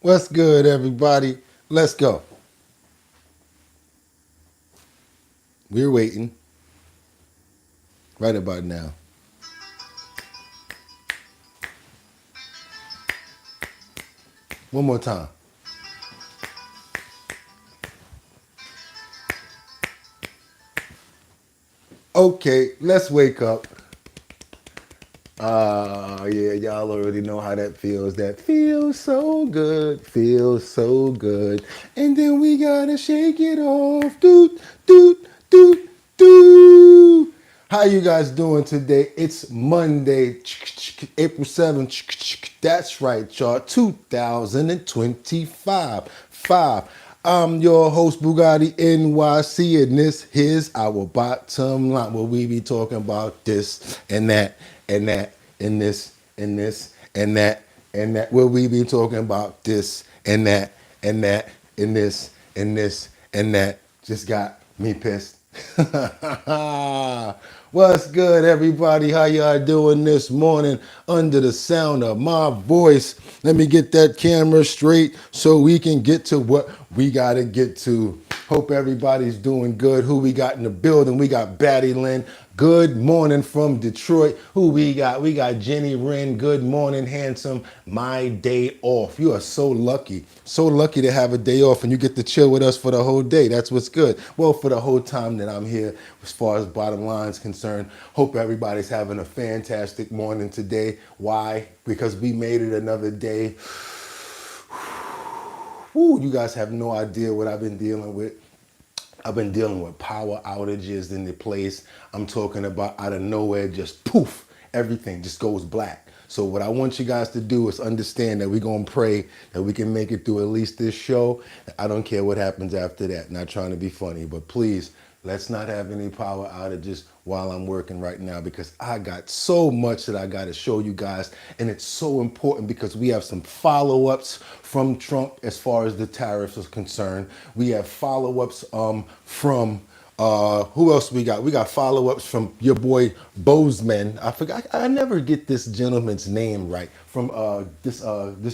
What's good, everybody? Let's go. We're waiting right about now. One more time. Okay, let's wake up. Yeah, y'all already know how that feels. That feels so good, feels so good. And then we gotta shake it off. Doot, doot, doot, doot. How you guys doing today? It's Monday, April 7th. That's right, y'all. 2025. I'm your host, Bugatti NYC, and this is our bottom line, where we be talking about this and that and that and this and this and that and that, where we be talking about this and that and that and this and this and that. Just got me pissed. What's good, everybody? How y'all doing this morning under the sound of my voice? Let me get that camera straight so we can get to what we got to get to. Hope everybody's doing good. Who we got in the building? We got Batty Lynn. Good morning from Detroit. Who we got? We got Jenny Wren. Good morning, handsome. My day off. You are so lucky. So lucky to have a day off and you get to chill with us for the whole day. That's what's good. Well, for the whole time that I'm here, as far as bottom line is concerned, hope everybody's having a fantastic morning today. Why? Because we made it another day. Woo, you guys have no idea what I've been dealing with. I've been dealing with power outages in the place. I'm talking about out of nowhere, just poof, everything just goes black. So what I want you guys to do is understand that we're going to pray that we can make it through at least this show. I don't care what happens after that. Not trying to be funny, but please, let's not have any power outages while I'm working right now, because I got so much that I got to show you guys. And it's so important because we have some follow-ups from Trump as far as the tariffs is concerned. We have follow-ups from who else we got? We got follow-ups from your boy Bozeman. I forgot. I never get this gentleman's name right. From this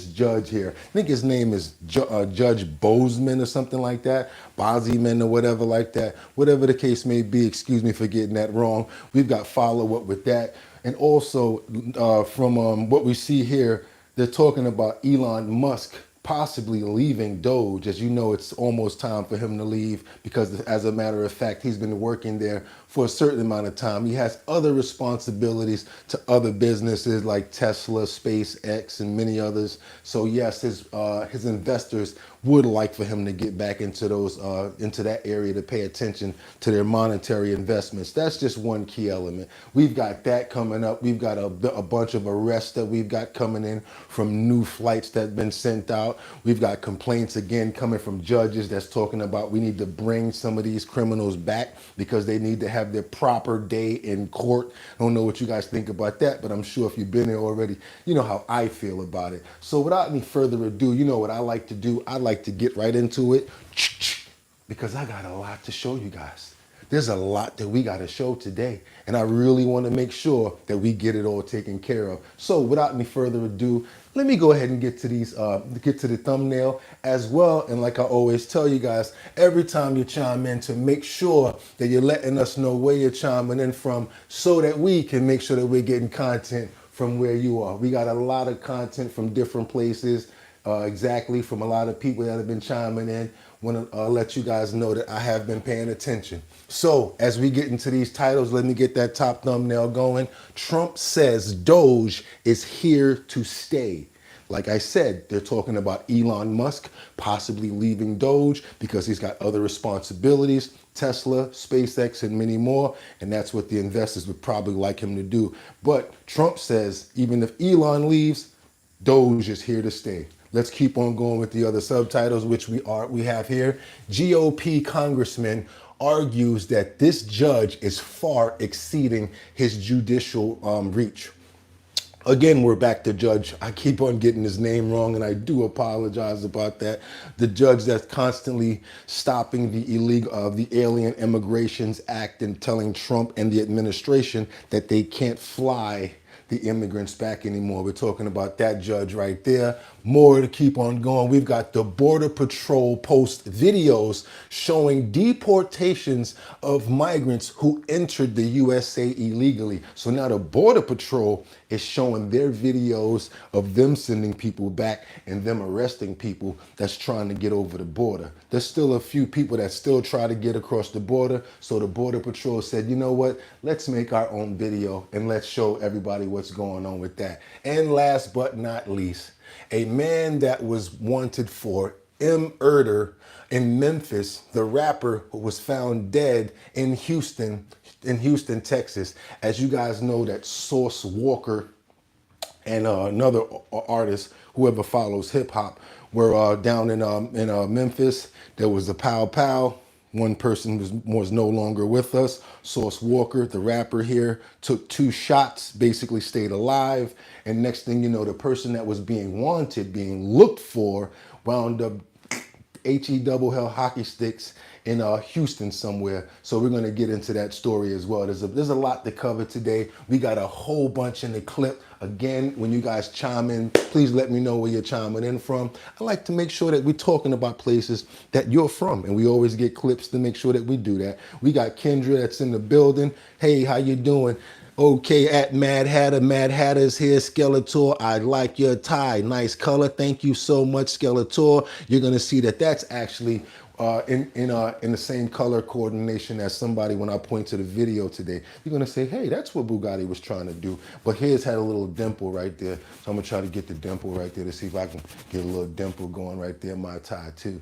judge here. I think his name is Judge Bozeman or something like that. Bozeman or whatever like that. Whatever the case may be. Excuse me for getting that wrong. We've got follow-up with that. And also from what we see here, they're talking about Elon Musk possibly leaving Doge. As you know, it's almost time for him to leave because, as a matter of fact, he's been working there for a certain amount of time. He has other responsibilities to other businesses like Tesla, SpaceX, and many others. So yes, his investors would like for him to get back into those into that area to pay attention to their monetary investments. That's just one key element. We've got that coming up. We've got a bunch of arrests that we've got coming in from new flights that have been sent out. We've got complaints again coming from judges that's talking about we need to bring some of these criminals back because they need to have their proper day in court. I don't know what you guys think about that, but I'm sure if you've been there already, you know how I feel about it. So without any further ado, you know what I like to do? I like to get right into it because I got a lot to show you guys. There's a lot that we got to show today, and I really want to make sure that we get it all taken care of. So without any further ado, let me go ahead and get to the thumbnail as well. And like I always tell you guys, every time you chime in, to make sure that you're letting us know where you're chiming in from so that we can make sure that we're getting content from where you are. We got a lot of content from different places, exactly from a lot of people that have been chiming in. Want to let you guys know that I have been paying attention. So as we get into these titles, let me get that top thumbnail going. Trump says Doge is here to stay. Like I said, they're talking about Elon Musk possibly leaving Doge because he's got other responsibilities, Tesla, SpaceX, and many more. And that's what the investors would probably like him to do. But Trump says even if Elon leaves, Doge is here to stay. Let's keep on going with the other subtitles, which we have here. GOP congressman argues that this judge is far exceeding his judicial reach. Again, we're back to Judge. I keep on getting his name wrong, and I do apologize about that. The judge that's constantly stopping the Alien Immigrations Act and telling Trump and the administration that they can't fly the immigrants back anymore. We're talking about that judge right there. More to keep on going. We've got the Border Patrol post videos showing deportations of migrants who entered the USA illegally. So now the Border Patrol is showing their videos of them sending people back and them arresting people that's trying to get over the border. There's still a few people that still try to get across the border. So the Border Patrol said, you know what? Let's make our own video and let's show everybody what's going on with that. And last but not least, a man that was wanted for murder in Memphis, the rapper who was found dead in Houston, Texas. As you guys know, that Sauce Walker and another artist, whoever follows hip hop, were down in Memphis. There was a pow pow. One person was no longer with us. Sauce Walker, the rapper here, took 2 shots, basically stayed alive. And next thing you know, the person that was being wanted, being looked for, wound up H-E-double-L hockey sticks in Houston somewhere. So we're going to get into that story as well. There's a lot to cover today. We got a whole bunch in the clip. Again, when you guys chime in, please let me know where you're chiming in from. I like to make sure that we're talking about places that you're from, and we always get clips to make sure that we do that. We got Kendra that's in the building. Hey, how you doing? Okay, at Mad Hatter. Mad Hatter's here. Skeletor, I like your tie. Nice color. Thank you so much, Skeletor. You're going to see that that's actually in the same color coordination as somebody when I point to the video today. You're going to say, hey, that's what Bugatti was trying to do. But his had a little dimple right there. So I'm going to try to get the dimple right there to see if I can get a little dimple going right there in my tie too.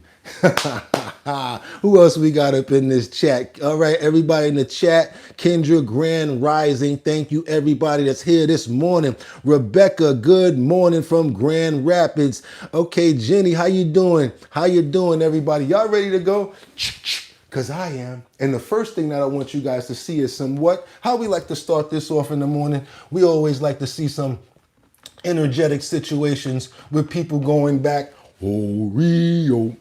Who else we got up in this chat? All right, everybody in the chat. Kendra, Grand Rising. Thank you, everybody that's here this morning. Rebecca, good morning from Grand Rapids. Okay, Jenny, how you doing? How you doing, everybody? Y'all ready to go? Because I am. And the first thing that I want you guys to see is how we like to start this off in the morning. We always like to see some energetic situations with people going back. Oh, Rio.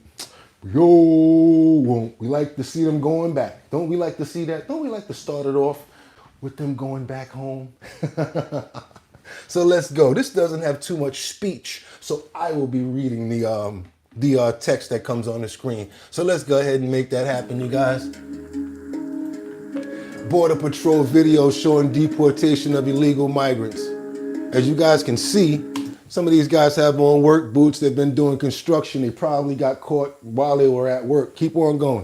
Yo, we like to see them going back. Don't we like to see that? Don't we like to start it off with them going back home? So let's go. This doesn't have too much speech, so I will be reading the text that comes on the screen. So let's go ahead and make that happen, you guys. Border Patrol video showing deportation of illegal migrants. As you guys can see, some of these guys have on work boots. They've been doing construction. They probably got caught while they were at work. Keep on going.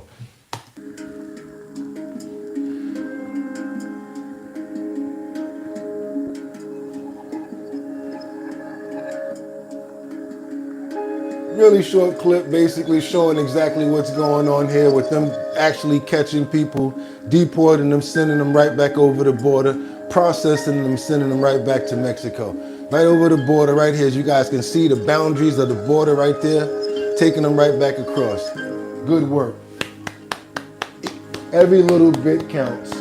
Really short clip basically showing exactly what's going on here with them actually catching people, deporting them, sending them right back over the border, processing them, sending them right back to Mexico. Right over the border right here, as you guys can see the boundaries of the border right there, taking them right back across. Good work. Every little bit counts.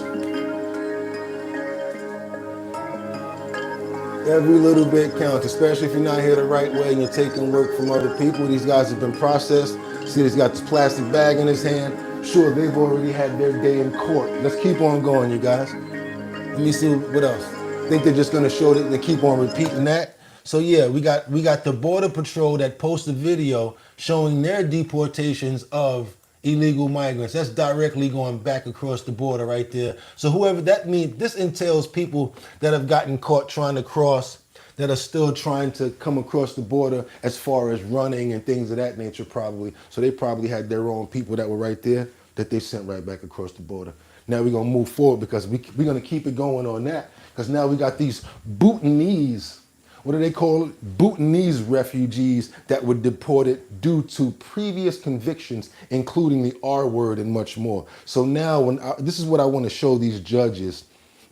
Every little bit counts, especially if you're not here the right way and you're taking work from other people. These guys have been processed. See, he's got this plastic bag in his hand. Sure, they've already had their day in court. Let's keep on going, you guys. Let me see what else. Think they're just gonna show that they keep on repeating that. So yeah, we got the Border Patrol that posted a video showing their deportations of illegal migrants. That's directly going back across the border right there. So whoever that means, this entails people that have gotten caught trying to cross, that are still trying to come across the border as far as running and things of that nature probably. So they probably had their own people that were right there that they sent right back across the border. Now we're gonna move forward because we're gonna keep it going on that, because now we got these Bhutanese, what do they call it? Bhutanese refugees that were deported due to previous convictions, including the R word and much more. So now this is what I want to show these judges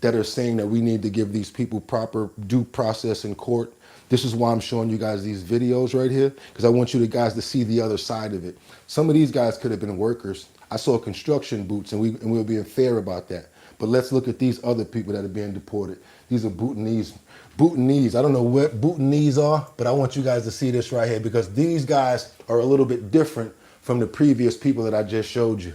that are saying that we need to give these people proper due process in court. This is why I'm showing you guys these videos right here, because I want you guys to see the other side of it. Some of these guys could have been workers. I saw construction boots, and we're being fair about that. But let's look at these other people that are being deported. These are Bhutanese. I don't know what Bhutanese are, but I want you guys to see this right here, because these guys are a little bit different from the previous people that I just showed you.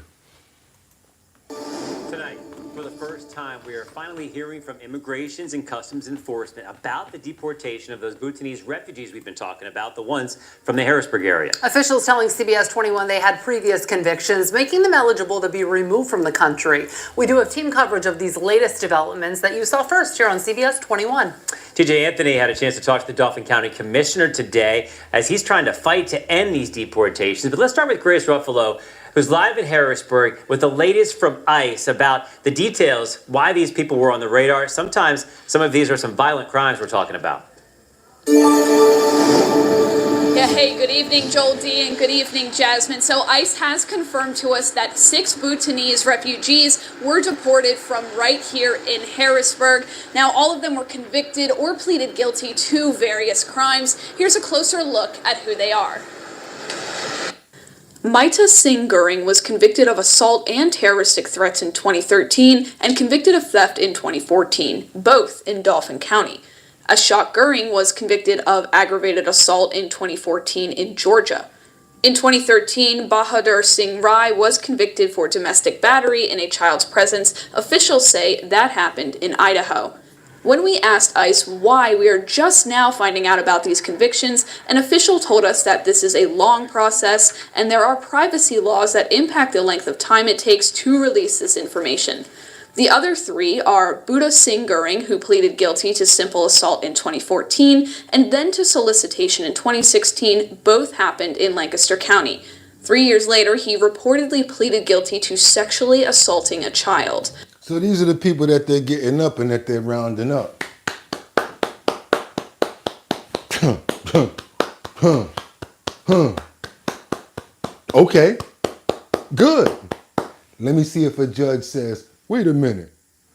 Tonight, for the first time, We are finally hearing from Immigrations and Customs Enforcement about the deportation of those Bhutanese refugees we've been talking about, the ones from the Harrisburg area. Officials telling CBS 21 they had previous convictions, making them eligible to be removed from the country. We do have team coverage of these latest developments that you saw first here on CBS 21. TJ Anthony had a chance to talk to the Dauphin County Commissioner today as he's trying to fight to end these deportations. But let's start with Grace Ruffalo, who's live in Harrisburg with the latest from ICE about the details, why these people were on the radar. Sometimes some of these are some violent crimes we're talking about. Yeah, hey, good evening, Joel D, and good evening, Jasmine. So ICE has confirmed to us that 6 Bhutanese refugees were deported from right here in Harrisburg. Now, all of them were convicted or pleaded guilty to various crimes. Here's a closer look at who they are. Maita Singh Goring was convicted of assault and terroristic threats in 2013 and convicted of theft in 2014, both in Dauphin County. Ashok Goring was convicted of aggravated assault in 2014 in Georgia. In 2013, Bahadur Singh Rai was convicted for domestic battery in a child's presence. Officials say that happened in Idaho. When we asked ICE why we are just now finding out about these convictions, an official told us that this is a long process and there are privacy laws that impact the length of time it takes to release this information. The other 3 are Buddha Singh Goring, who pleaded guilty to simple assault in 2014 and then to solicitation in 2016. Both happened in Lancaster County. 3 years later, he reportedly pleaded guilty to sexually assaulting a child. So these are the people that they're getting up and that they're rounding up. Okay, good. Let me see if a judge says, wait a minute,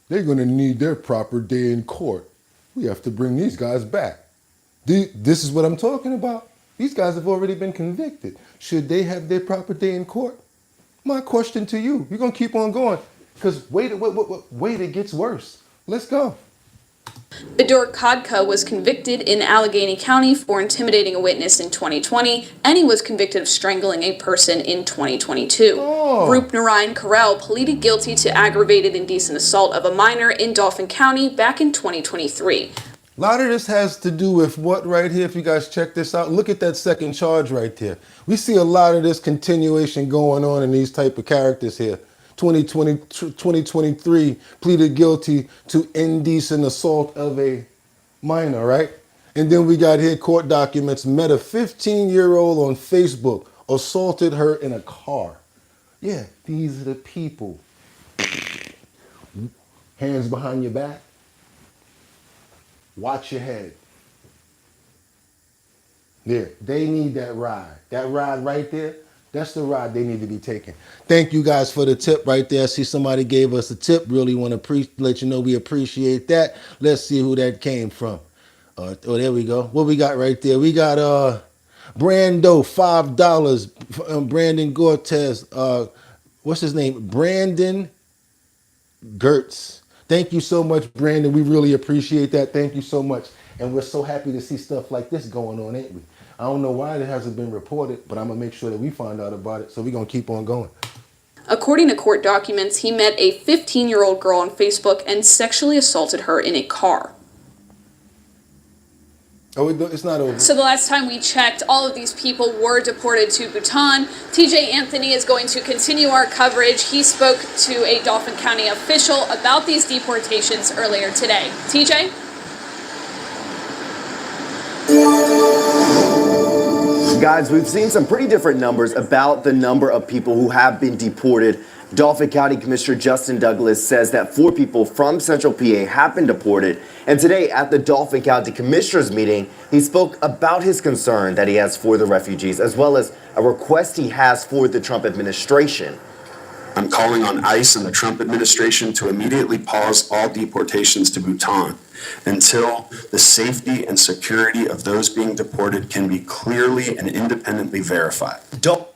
they're going to need their proper day in court. We have to bring these guys back. This is what I'm talking about. These guys have already been convicted. Should they have their proper day in court? My question to you, you're going to keep on going. Because wait, it gets worse. Let's go. Bidur Khadka was convicted in Allegheny County for intimidating a witness in 2020, and he was convicted of strangling a person in 2022. Roop Narayan Karel pleaded guilty to aggravated indecent assault of a minor in Dauphin County back in 2023. A lot of this has to do with what right here, if you guys check this out, look at that second charge right there. We see a lot of this continuation going on in these type of characters here. 2023 pleaded guilty to indecent assault of a minor, right? And then we got here court documents, met a 15-year-old on Facebook, assaulted her in a car. Yeah, these are the people. Hands behind your back. Watch your head. There, they need that ride. That ride right there, that's the ride they need to be taking. Thank you guys for the tip right there. I see somebody gave us a tip. Really want to let you know we appreciate that. Let's see who that came from. Oh, there we go. What we got right there? We got Brando, $5. Brandon Cortez. What's his name? Brandon Gertz. Thank you so much, Brandon. We really appreciate that. Thank you so much. And we're so happy to see stuff like this going on, ain't we? I don't know why it hasn't been reported, but I'm going to make sure that we find out about it. So we're going to keep on going. According to court documents, he met a 15-year-old girl on Facebook and sexually assaulted her in a car. Oh, it's not over. So the last time we checked, all of these people were deported to Bhutan. TJ Anthony is going to continue our coverage. He spoke to a Dauphin County official about these deportations earlier today. TJ? Guys, we've seen some pretty different numbers about the number of people who have been deported. Dauphin County Commissioner Justin Douglas says that 4 people from Central PA have been deported. And today at the Dauphin County Commissioners meeting, he spoke about his concern that he has for the refugees, as well as a request he has for the Trump administration. I'm calling on ICE and the Trump administration to immediately pause all deportations to Bhutan until the safety and security of those being deported can be clearly and independently verified.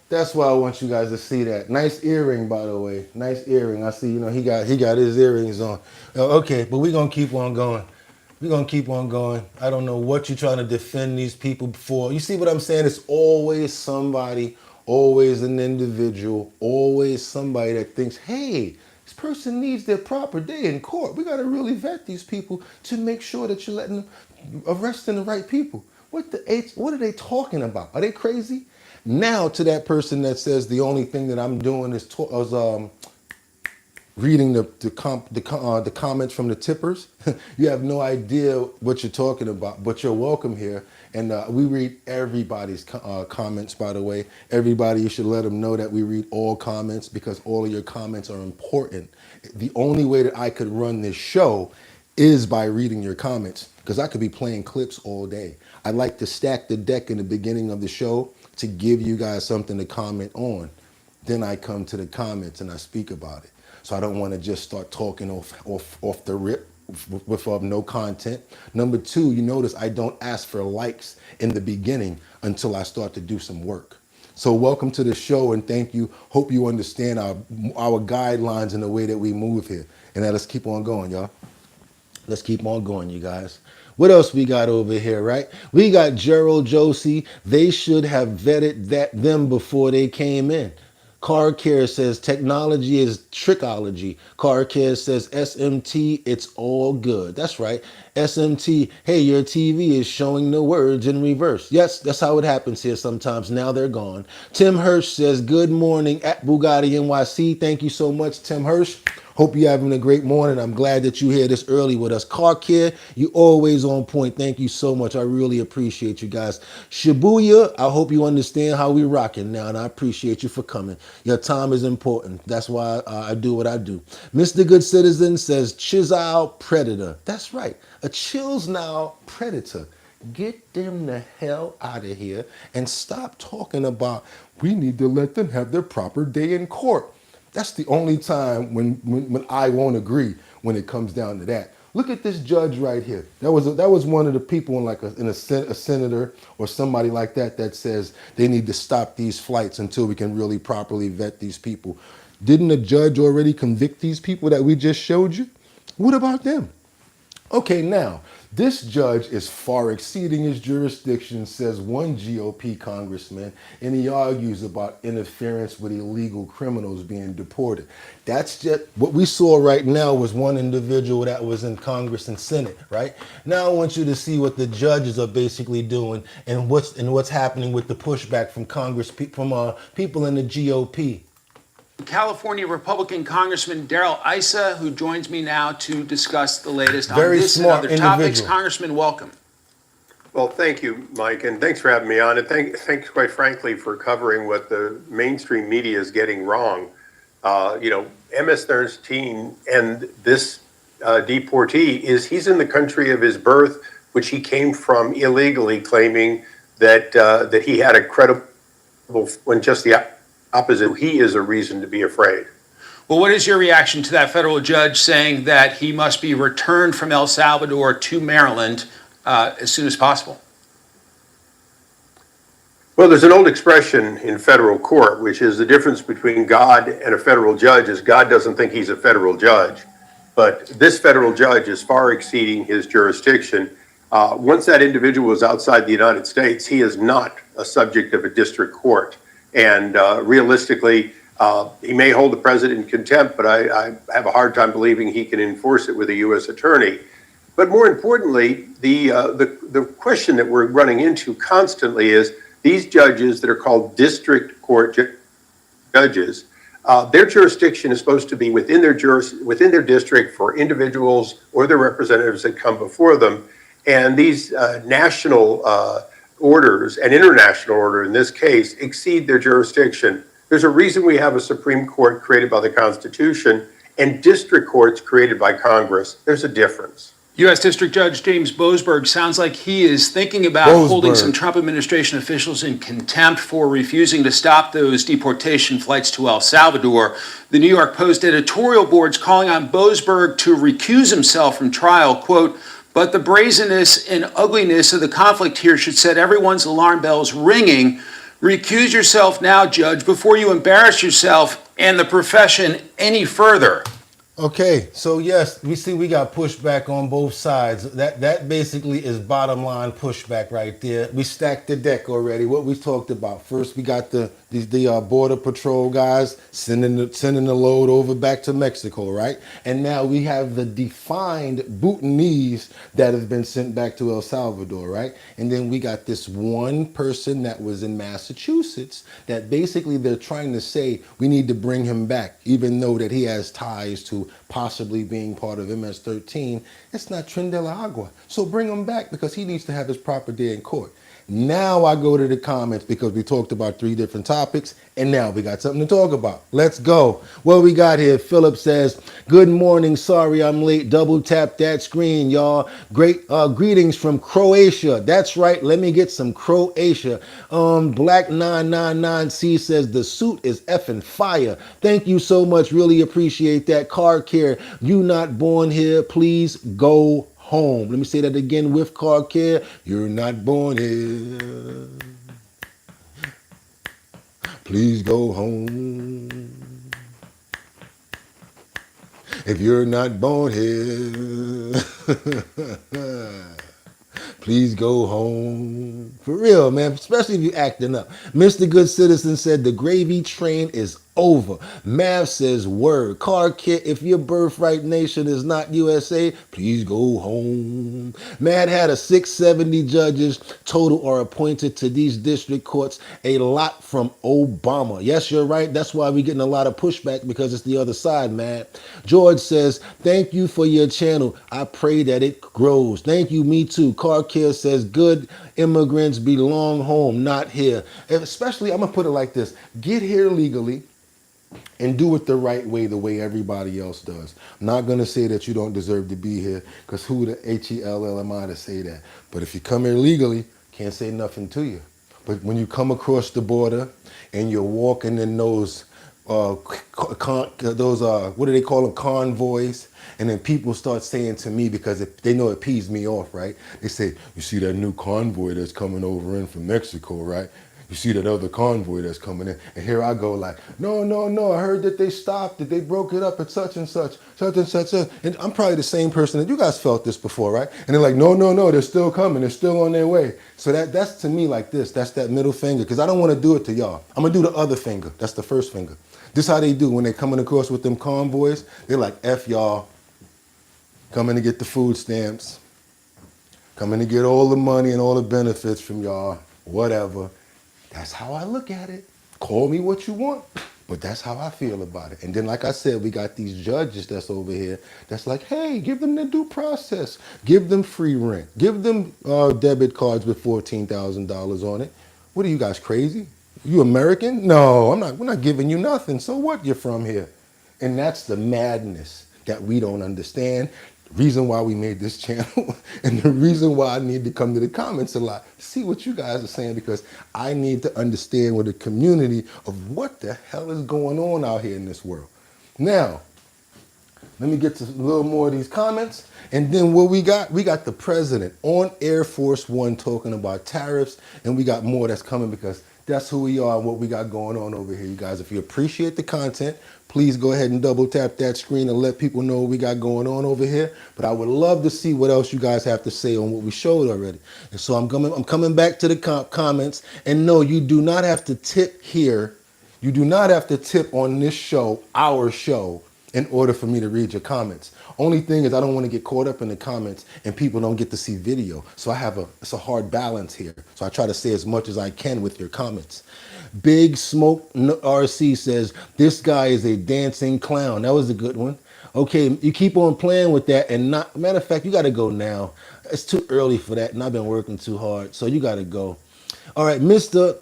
That's why I want you guys to see that. Nice earring, by the way. Nice earring. I see, he got his earrings on. Okay, but we're going to keep on going. We're going to keep on going. I don't know what you're trying to defend these people for. You see what I'm saying? It's always somebody, always an individual, always somebody that thinks, hey, these person needs their proper day in court. We got to really vet these people to make sure that you're letting them arresting the right people. What are they talking about? Are they crazy? Now to that person that says the only thing that I'm doing is reading the comments from the tippers. You have no idea what you're talking about, but you're welcome here. And we read everybody's comments, by the way. Everybody, you should let them know that we read all comments because all of your comments are important. The only way that I could run this show is by reading your comments because I could be playing clips all day. I like to stack the deck in the beginning of the show to give you guys something to comment on. Then I come to the comments and I speak about it. So I don't want to just start talking off the rip with no content. Number two, you notice I don't ask for likes in the beginning until I start to do some work. So welcome to the show and thank you. Hope you understand our guidelines and the way that we move here. And now let's keep on going, y'all. Let's keep on going, you guys. What else we got over here, right? We got Gerald Josie. They should have vetted them before they came in. Car Care says technology is trickology. Car Care says SMT, it's all good. That's right. SMT, hey, your TV is showing the words in reverse. Yes, that's how it happens here sometimes. Now they're gone. Tim Hirsch says, good morning at Bugatti NYC. Thank you so much, Tim Hirsch. Hope you're having a great morning. I'm glad that you're here this early with us. Car Care, you always on point. Thank you so much. I really appreciate you guys. Shibuya, I hope you understand how we rocking now, and I appreciate you for coming. Your time is important. That's why I do what I do. Mr. Good Citizen says, Chisel Predator. That's right. A Chills Now Predator. Get them the hell out of here and stop talking about we need to let them have their proper day in court. That's the only time when I won't agree when it comes down to that. Look at this judge right here. That was one of the people in a senator or somebody like that says they need to stop these flights until we can really properly vet these people. Didn't the judge already convict these people that we just showed you? What about them? Okay, now, this judge is far exceeding his jurisdiction, says one GOP congressman, and he argues about interference with illegal criminals being deported. That's just what we saw right now was one individual that was in Congress and Senate, right? Now I want you to see what the judges are basically doing and what's happening with the pushback from Congress, from people in the GOP. California Republican Congressman Darrell Issa, who joins me now to discuss the latest on Very this and smart other topics. individual. Congressman, welcome. Well, thank you, Mike, and thanks for having me on. And thanks, quite frankly, for covering what the mainstream media is getting wrong. MS Thernstein and this deportee he's in the country of his birth, which he came from illegally, claiming that he had a credible, when just the opposite, he is a reason to be afraid. Well, what is your reaction to that federal judge saying that he must be returned from El Salvador to Maryland as soon as possible? Well, there's an old expression in federal court, which is the difference between God and a federal judge is God doesn't think he's a federal judge. But this federal judge is far exceeding his jurisdiction. Once that individual is outside the United States, he is not a subject of a district court. And realistically, he may hold the president in contempt, but I have a hard time believing he can enforce it with a U.S. attorney. But more importantly, the question that we're running into constantly is these judges that are called district court judges, their jurisdiction is supposed to be within their district for individuals or their representatives that come before them. And these national orders and international order in this case exceed their jurisdiction. There's a reason we have a Supreme Court created by the Constitution and district courts created by Congress. There's a difference. U.S. District Judge James Boasberg sounds like he is thinking about holding some Trump administration officials in contempt for refusing to stop those deportation flights to El Salvador. The New York Post editorial board's calling on Boasberg to recuse himself from trial, quote, but the brazenness and ugliness of the conflict here should set everyone's alarm bells ringing. Recuse yourself now, Judge, before you embarrass yourself and the profession any further. Okay, so yes, we see we got pushback on both sides. That basically is bottom line pushback right there. We stacked the deck already. What we talked about first, we got the border patrol guys sending the load over back to Mexico, right? And now we have the defined Bhutanese that has been sent back to El Salvador, right? And then we got this one person that was in Massachusetts that basically they're trying to say we need to bring him back, even though that he has ties to possibly being part of MS-13. It's not Trin de la Agua. So bring him back because he needs to have his proper day in court. Now I go to the comments because we talked about 3 different topics and now we got something to talk about. Let's go. What we got here, Philip says, good morning. Sorry I'm late. Double tap that screen, y'all. Great greetings from Croatia. That's right. Let me get some Croatia. Black 999C says the suit is effing fire. Thank you so much. Really appreciate that. Car care. You not born here. Please go home. Let me say that again with car care. You're not born here. Please go home. If you're not born here, please go home. For real, man, especially if you're acting up. Mr. Good Citizen said the gravy train is over. Mav says word. Car kit, if your birthright nation is not USA, please go home. Mad had a 670 judges total are appointed to these district courts, a lot from Obama. Yes, you're right. That's why we're getting a lot of pushback because it's the other side, man. George says, thank you for your channel. I pray that it grows. Thank you, me too. Car care says good immigrants belong home, not here. And especially, I'm going to put it like this. Get here legally and do it the right way, the way everybody else does. I'm not going to say that you don't deserve to be here because who the hell am I to say that? But if you come here legally, can't say nothing to you. But when you come across the border and you're walking in those what do they call them, convoys, and then people start saying to me, because they know it pees me off, right? They say, you see that new convoy that's coming over in from Mexico, right? You see that other convoy that's coming in. And here I go like, no, I heard that they stopped, that they broke it up at such and such. And I'm probably the same person that you guys felt this before, right? And they're like, no, they're still coming. They're still on their way. So that's to me like this. That's that middle finger, because I don't want to do it to y'all. I'm going to do the other finger. That's the first finger. This is how they do when they're coming across with them convoys. They're like, F y'all, coming to get the food stamps, coming to get all the money and all the benefits from y'all, whatever. That's how I look at it. Call me what you want, but that's how I feel about it. And then, like I said, we got these judges that's over here that's like, hey, give them the due process. Give them free rent. Give them debit cards with $14,000 on it. What are you guys, crazy? You American? No, we're not giving you nothing. So what? You're from here. And that's the madness that we don't understand. The reason why we made this channel and the reason why I need to come to the comments a lot, see what you guys are saying, because I need to understand with the community of what the hell is going on out here in this world. Now, let me get to a little more of these comments. And then what we got the president on Air Force One talking about tariffs, and we got more that's coming because that's who we are and what we got going on over here, you guys. If you appreciate the content, please go ahead and double tap that screen and let people know what we got going on over here. But I would love to see what else you guys have to say on what we showed already. And so I'm coming back to the comments. And no, you do not have to tip here. You do not have to tip on this show, our show, in order for me to read your comments. Only thing is I don't want to get caught up in the comments and people don't get to see video. So it's a hard balance here. So I try to say as much as I can with your comments. Big Smoke RC says, this guy is a dancing clown. That was a good one. Okay, you keep on playing with that and matter of fact, you got to go now. It's too early for that and I've been working too hard. So you got to go. All right, Mr.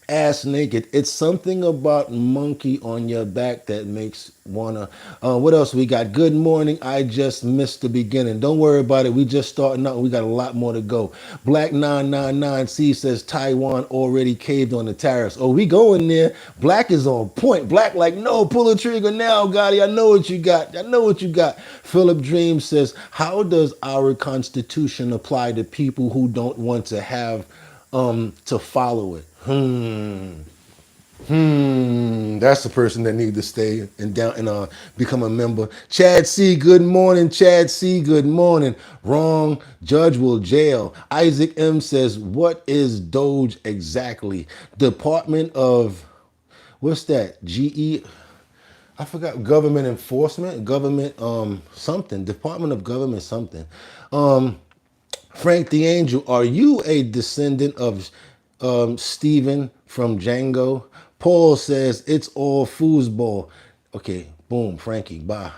Ass Naked. It's something about monkey on your back that makes wanna. What else we got? Good morning. I just missed the beginning. Don't worry about it. We just starting out. We got a lot more to go. Black 999C says Taiwan already caved on the tariffs. Oh, we going there. Black is on point. Black like, no, pull the trigger now, Gotti. I know what you got. Philip Dream says, how does our Constitution apply to people who don't want to have to follow it? That's the person that need to stay and down and become a member. Chad C, good morning. Chad C, good morning. Wrong. Judge will jail. Isaac M says, what is DOGE exactly? Department of, what's that? GE? I forgot. Government enforcement? Government something. Department of Government something. Frank the Angel, are you a descendant of Stephen from Django? Paul says it's all foosball. Okay, boom, Frankie, bye.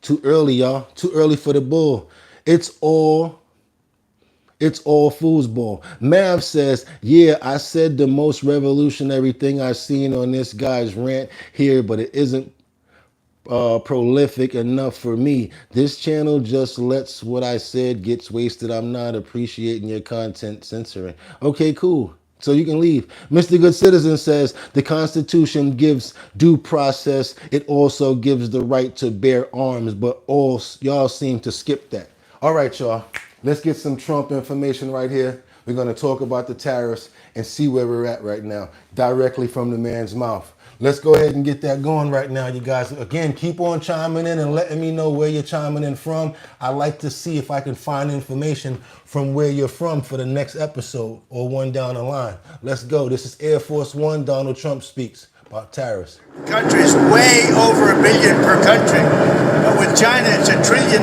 Too early, y'all. Too early for the bull. It's all foosball. Mav says, yeah, I said the most revolutionary thing I've seen on this guy's rant here, but it isn't prolific enough for me. This channel just lets what I said gets wasted. I'm not appreciating your content censoring. Okay, cool. So you can leave. Mr. Good Citizen says the Constitution gives due process. It also gives the right to bear arms, but all y'all seem to skip that. All right, y'all. Let's get some Trump information right here. We're going to talk about the tariffs and see where we're at right now, directly from the man's mouth. Let's go ahead and get that going right now, you guys. Again, keep on chiming in and letting me know where you're chiming in from. I like to see if I can find information from where you're from for the next episode or one down the line. Let's go. This is Air Force One. Donald Trump speaks about tariffs. The country is way over $1 billion per country. But with China, it's $1 trillion.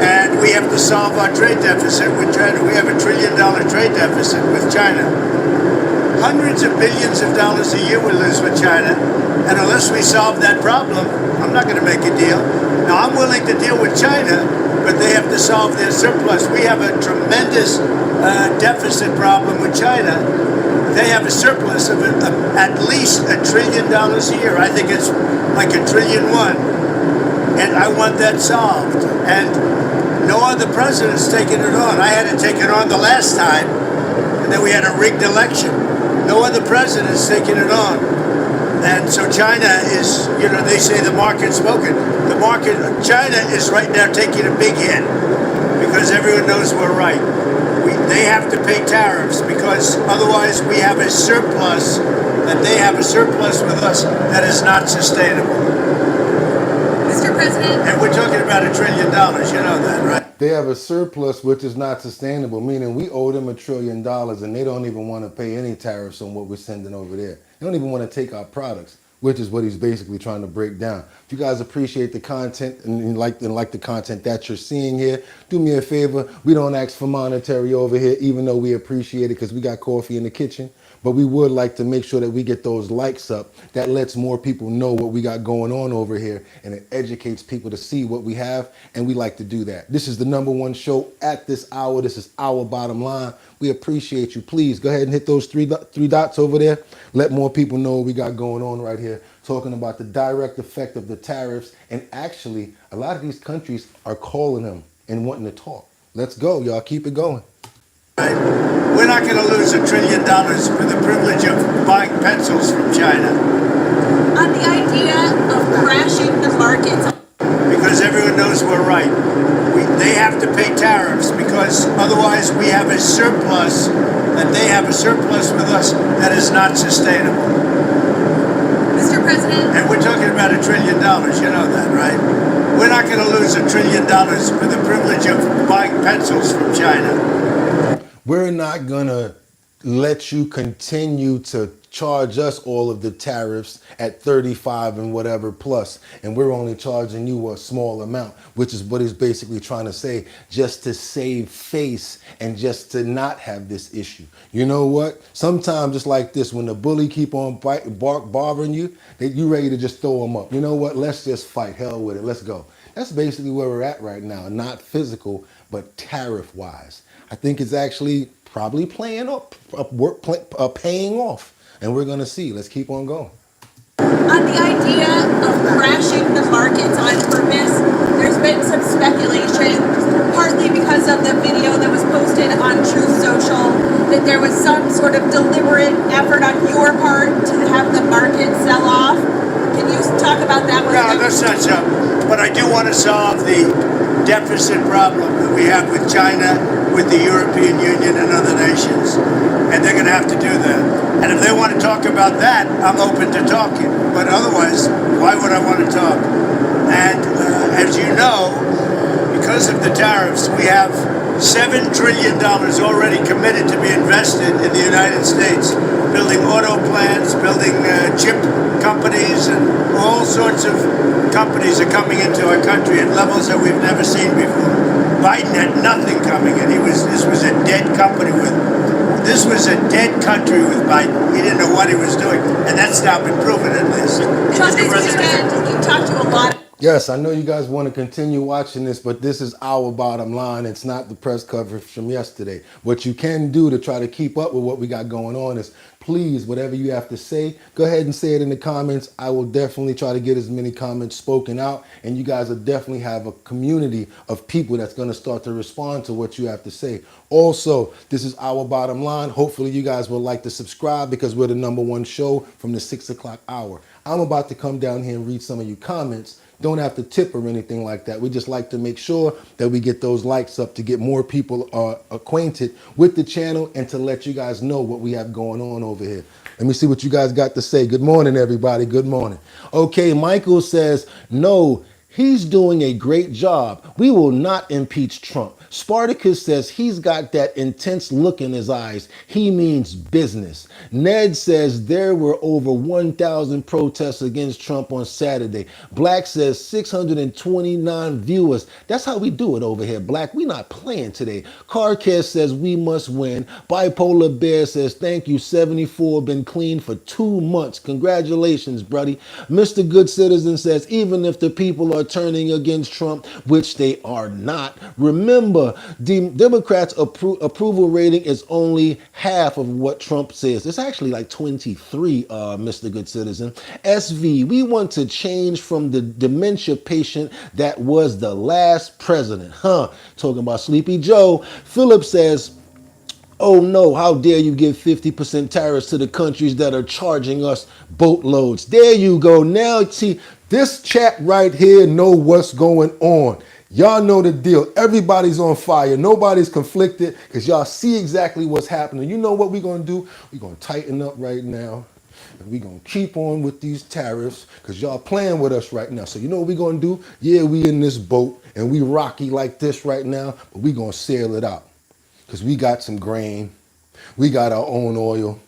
And we have to solve our trade deficit with China. We have $1 trillion trade deficit with China. Hundreds of billions of dollars a year we lose with China. And unless we solve that problem, I'm not going to make a deal. Now, I'm willing to deal with China, but they have to solve their surplus. We have a tremendous deficit problem with China. They have a surplus of at least $1 trillion a year. I think it's like $1.1 trillion. And I want that solved. And no other president's taken it on. I had to take it on the last time, and then we had a rigged election. No other president's taken it on. And so China is, they say the market's spoken. China is right now taking a big hit because everyone knows we're right. They have to pay tariffs because otherwise we have a surplus, that they have a surplus with us that is not sustainable. Mr. President. And we're talking about $1 trillion, you know that, right? They have a surplus which is not sustainable, meaning we owe them $1 trillion and they don't even want to pay any tariffs on what we're sending over there. They don't even want to take our products, which is what he's basically trying to break down. If you guys appreciate the content and like the content that you're seeing here, do me a favor. We don't ask for monetary over here, even though we appreciate it because we got coffee in the kitchen. But we would like to make sure that we get those likes up. That lets more people know what we got going on over here, and it educates people to see what we have, and we like to do that. This is the #1 show at this hour. This is our bottom line. We appreciate you. Please go ahead and hit those three dots over there. Let more people know what we got going on right here, talking about the direct effect of the tariffs. And actually, a lot of these countries are calling them and wanting to talk. Let's go, y'all. Keep it going. Right. We're not going to lose $1 trillion for the privilege of buying pencils from China. On the idea of crashing the markets. Because everyone knows we're right. They have to pay tariffs because otherwise we have a surplus, that they have a surplus with us that is not sustainable. Mr. President. And we're talking about $1 trillion, you know that, right? We're not going to lose $1 trillion for the privilege of buying pencils from China. We're not going to let you continue to charge us all of the tariffs at 35 and whatever plus, and we're only charging you a small amount, which is what he's basically trying to say, just to save face and just to not have this issue. You know what? Sometimes it's like this, when the bully keep on bothering you, you ready to just throw them up. You know what? Let's just fight. Hell with it. Let's go. That's basically where we're at right now, not physical, but tariff-wise. I think it's actually probably paying off, and we're going to see. Let's keep on going. On the idea of crashing the markets on purpose, there's been some speculation, partly because of the video that was posted on Truth Social, that there was some sort of deliberate effort on your part to have the market sell off. Can you talk about that? No, that's not so. But I do want to solve the deficit problem that we have with China, with the European Union and other nations. And they're going to have to do that. And if they want to talk about that, I'm open to talking. But otherwise, why would I want to talk? And as you know, because of the tariffs, we have $7 trillion already committed to be invested in the United States, building auto plants, building chip companies, and all sorts of companies are coming into our country at levels that we've never seen before. Biden had nothing coming in. This was a dead country with Biden. He didn't know what he was doing, and that's now been proven at least. Trump, this weekend, you talked to a lot. Yes, I know you guys want to continue watching this, but this is our bottom line. It's not the press coverage from yesterday. What you can do to try to keep up with what we got going on is, please, whatever you have to say, go ahead and say it in the comments. I will definitely try to get as many comments spoken out, and you guys will definitely have a community of people that's going to start to respond to what you have to say. Also, this is our bottom line. Hopefully you guys will like to subscribe because we're the #1 show from the 6 o'clock hour. I'm about to come down here and read some of your comments. Don't have to tip or anything like that. We just like to make sure that we get those likes up to get more people acquainted with the channel and to let you guys know what we have going on over here. Let me see what you guys got to say. Good morning, everybody. Good morning. Okay, Michael says, no, he's doing a great job. We will not impeach Trump. Spartacus says he's got that intense look in his eyes. He means business. Ned says there were over 1,000 protests against Trump on Saturday. Black says 629 viewers. That's how we do it over here, Black. We not playing today. Carcast says we must win. Bipolar Bear says thank you, 74, been clean for 2 months. Congratulations, buddy. Mr. Good Citizen says even if the people are turning against Trump, which they are not, remember, Democrats' approval rating is only half of what Trump says. It's actually like 23, Mr. Good Citizen. SV, we want to change from the dementia patient that was the last president. Talking about Sleepy Joe. Philip says, oh no, how dare you give 50% tariffs to the countries that are charging us boatloads. There you go. Now, see, this chat right here know what's going on. Y'all know the deal. Everybody's on fire. Nobody's conflicted because y'all see exactly what's happening. You know what we're going to do? We're going to tighten up right now. And we're going to keep on with these tariffs because y'all playing with us right now. So you know what we're going to do? Yeah, we in this boat and we rocky like this right now, but we're going to sail it out because we got some grain. We got our own oil.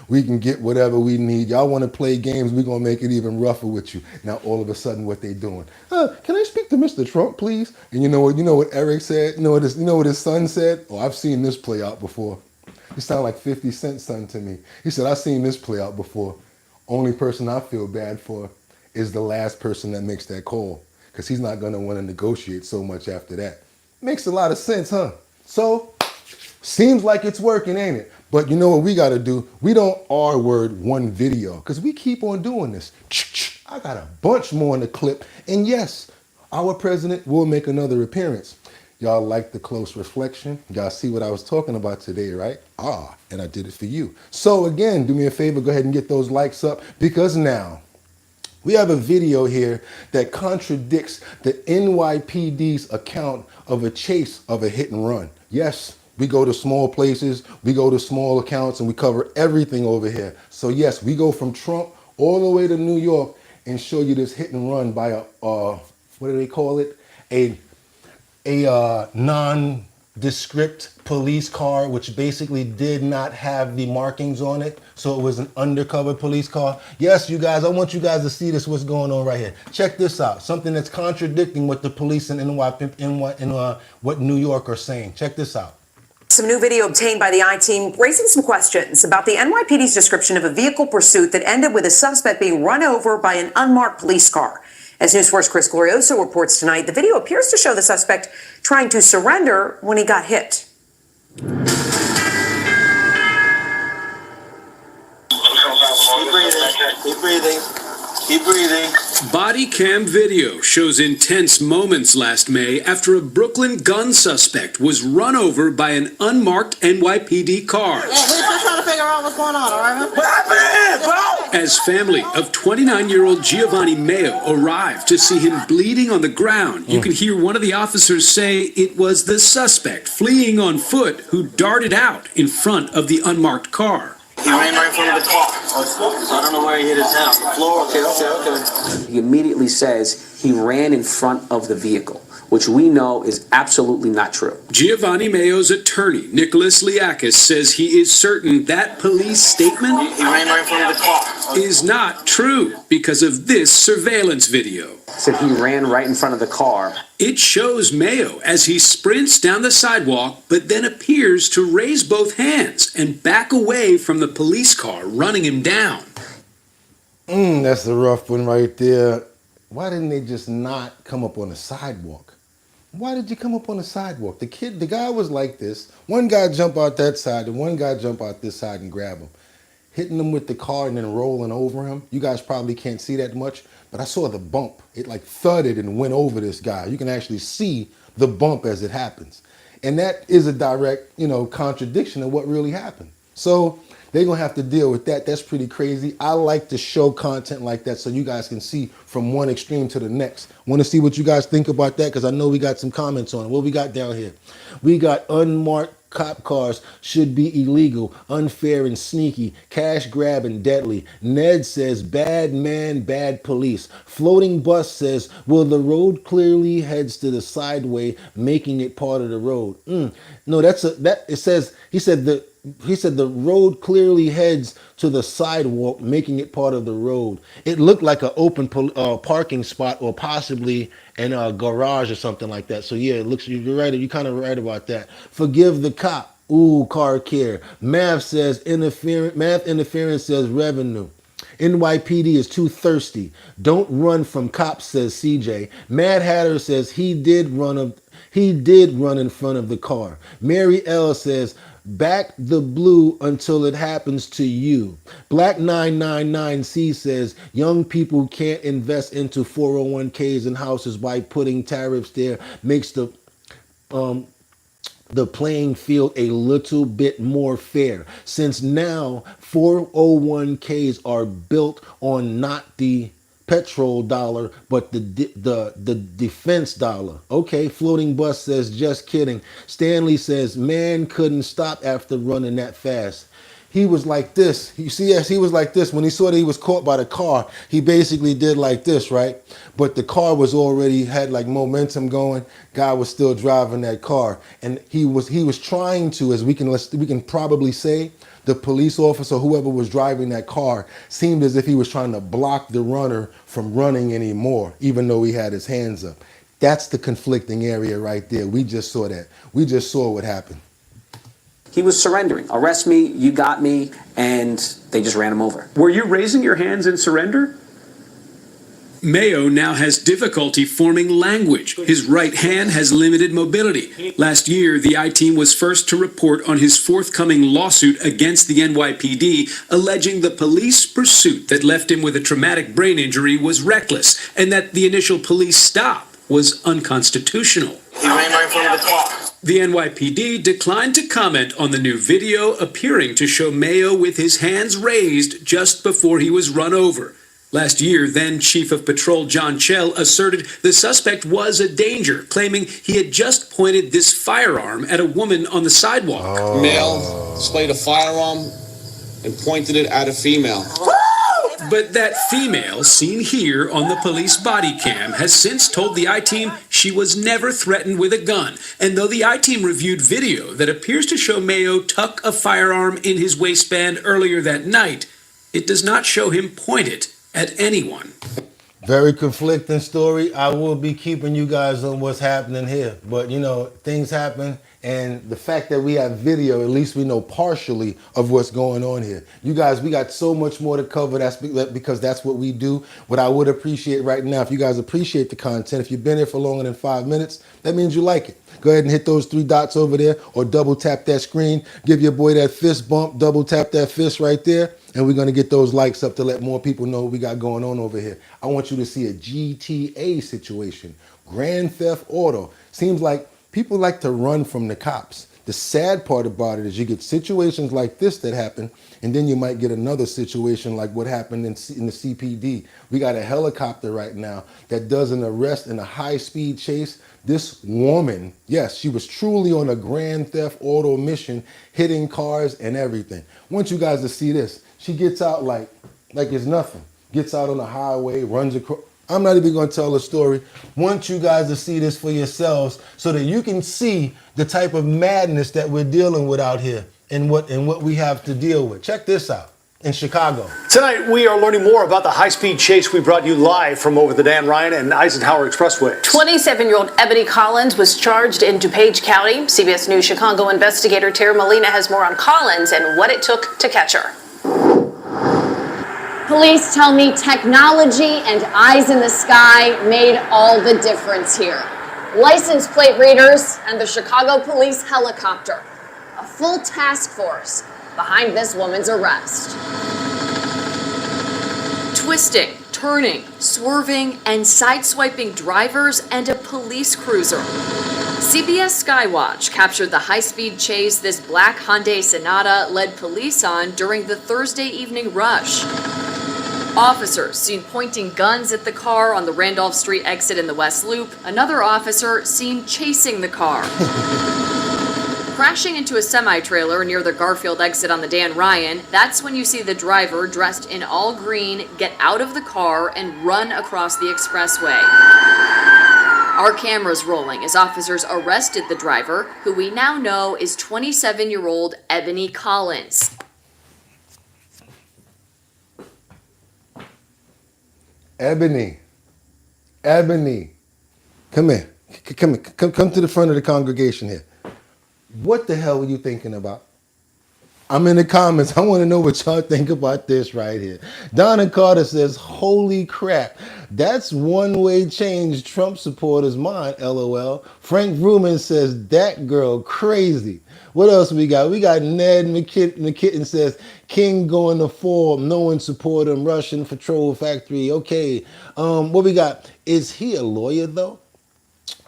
We can get whatever we need. Y'all want to play games, we're going to make it even rougher with you. Now, all of a sudden, what they doing? Can I speak to Mr. Trump, please? And you know what Eric said? You know what his son said? Oh, I've seen this play out before. He sounded like 50 Cent's son to me. He said, I've seen this play out before. Only person I feel bad for is the last person that makes that call because he's not going to want to negotiate so much after that. Makes a lot of sense, huh? So, seems like it's working, ain't it? But you know what we got to do? We don't R-word one video because we keep on doing this. I got a bunch more in the clip. And yes, our president will make another appearance. Y'all like the close reflection? Y'all see what I was talking about today, right? And I did it for you. So again, do me a favor, go ahead and get those likes up because now we have a video here that contradicts the NYPD's account of a chase of a hit and run. Yes. We go to small places, we go to small accounts, and we cover everything over here. So yes, we go from Trump all the way to New York and show you this hit and run by a, what do they call it? A nondescript police car, which basically did not have the markings on it. So it was an undercover police car. Yes, you guys, I want you guys to see this, what's going on right here. Check this out, something that's contradicting what the police in what New York are saying. Check this out. Some new video obtained by the I-Team raising some questions about the NYPD's description of a vehicle pursuit that ended with a suspect being run over by an unmarked police car. As News 4's Chris Glorioso reports tonight, the video appears to show the suspect trying to surrender when he got hit. Keep breathing. Keep breathing. Keep breathing. Body cam video shows intense moments last May after a Brooklyn gun suspect was run over by an unmarked NYPD car. Yeah, we're just trying to figure out what's going on, all right? What happened, bro? As family of 29-year-old Giovanni Mayo arrived to see him bleeding on the ground, you can hear one of the officers say it was the suspect fleeing on foot who darted out in front of the unmarked car. He ran right from front of the car. I don't know where he hit his head, on the floor. Okay. He immediately says he ran in front of the vehicle, which we know is absolutely not true. Giovanni Mayo's attorney, Nicholas Liakis, says he is certain that police statement He ran right in front of the car. is not true because of this surveillance video. Said he ran right in front of the car. It shows Mayo as he sprints down the sidewalk, but then appears to raise both hands and back away from the police car, running him down. That's the rough one right there. Why didn't they just not come up on the sidewalk? Why did you come up on the sidewalk? The guy was like this. One guy jump out that side, and one guy jump out this side and grab him. Hitting him with the car and then rolling over him. You guys probably can't see that much, but I saw the bump. It like thudded and went over this guy. You can actually see the bump as it happens. And that is a direct, contradiction of what really happened. So they're going to have to deal with that. That's pretty crazy. I like to show content like that so you guys can see from one extreme to the next. Want to see what you guys think about that? Because I know we got some comments on it. What we got down here? We got unmarked cop cars should be illegal, unfair and sneaky, cash grab and deadly. Ned says, bad man, bad police. Floating bus says, well, the road clearly heads to the sideway, making it part of the road. No, it says, he said the road clearly heads to the sidewalk, making it part of the road. It looked like an open parking spot or possibly in a garage or something like that. So yeah, it looks, you're right. You're kind of right about that. Forgive the cop. Ooh, car care. Math says math interference says revenue. NYPD is too thirsty. Don't run from cops, says CJ. Mad Hatter says he did run in front of the car. Mary L says, back the blue until it happens to you. Black 999C says, young people can't invest into 401ks and houses by putting tariffs there. Makes the playing field a little bit more fair, since now 401ks are built on not the petrol dollar, but the defense dollar. Okay, floating bus says, just kidding. Stanley says, man couldn't stop after running that fast. He was like this. You see, yes, he was like this. When he saw that he was caught by the car, he basically did like this, right? But the car was already had like momentum going. Guy was still driving that car. And he was trying to, as we can probably say, the police officer, whoever was driving that car, seemed as if he was trying to block the runner from running anymore, even though he had his hands up. That's the conflicting area right there. We just saw that. We just saw what happened. He was surrendering. Arrest me, you got me, and they just ran him over. Were you raising your hands in surrender? Mayo now has difficulty forming language. His right hand has limited mobility. Last year, the I-Team was first to report on his forthcoming lawsuit against the NYPD, alleging the police pursuit that left him with a traumatic brain injury was reckless, and that the initial police stop was unconstitutional. He ran right in front of the car. The NYPD declined to comment on the new video appearing to show Mayo with his hands raised just before he was run over. Last year, then Chief of Patrol John Chell asserted the suspect was a danger, claiming he had just pointed this firearm at a woman on the sidewalk. Male displayed a firearm and pointed it at a female. But that female, seen here on the police body cam, has since told the I-Team she was never threatened with a gun. And though the I-Team reviewed video that appears to show Mayo tuck a firearm in his waistband earlier that night, it does not show him point it at anyone. Very conflicting story. I will be keeping you guys on what's happening here. But, things happen. And the fact that we have video, at least we know partially of what's going on here. You guys, we got so much more to cover. That's because that's what we do. What I would appreciate right now, if you guys appreciate the content, if you've been here for longer than 5 minutes, that means you like it. Go ahead and hit those 3 dots over there or double tap that screen. Give your boy that fist bump, double tap that fist right there. And we're going to get those likes up to let more people know what we got going on over here. I want you to see a GTA situation. Grand Theft Auto. Seems like people like to run from the cops. The sad part about it is you get situations like this that happen, and then you might get another situation like what happened in the CPD. We got a helicopter right now that does an arrest in a high-speed chase. This woman, yes, she was truly on a Grand Theft Auto mission, hitting cars and everything. I want you guys to see this. She gets out like it's nothing. Gets out on the highway, runs across. I'm not even going to tell the story. Want you guys to see this for yourselves so that you can see the type of madness that we're dealing with out here and what we have to deal with. Check this out in Chicago. Tonight, we are learning more about the high-speed chase we brought you live from over the Dan Ryan and Eisenhower Expressway. 27-year-old Ebony Collins was charged in DuPage County. CBS News Chicago investigator Tara Molina has more on Collins and what it took to catch her. Police tell me technology and eyes in the sky made all the difference here. License plate readers and the Chicago police helicopter. A full task force behind this woman's arrest. Twisting, turning, swerving, and sideswiping drivers and a police cruiser. CBS Skywatch captured the high-speed chase this black Hyundai Sonata led police on during the Thursday evening rush. Officers seen pointing guns at the car on the Randolph Street exit in the West Loop. Another officer seen chasing the car. Crashing into a semi-trailer near the Garfield exit on the Dan Ryan, that's when you see the driver dressed in all green get out of the car and run across the expressway. Our cameras rolling as officers arrested the driver, who we now know is 27-year-old Ebony Collins. Ebony, come here. Come to the front of the congregation here. What the hell were you thinking about? I'm in the comments. I want to know what y'all think about this right here. Donna Carter says, holy crap. That's one-way change Trump supporters' mind, LOL. Frank Ruman says, that girl crazy. What else we got? We got Ned McKitten says, King going to fall. No one support him. Russian Patrol Factory. Okay. What we got? Is he a lawyer, though?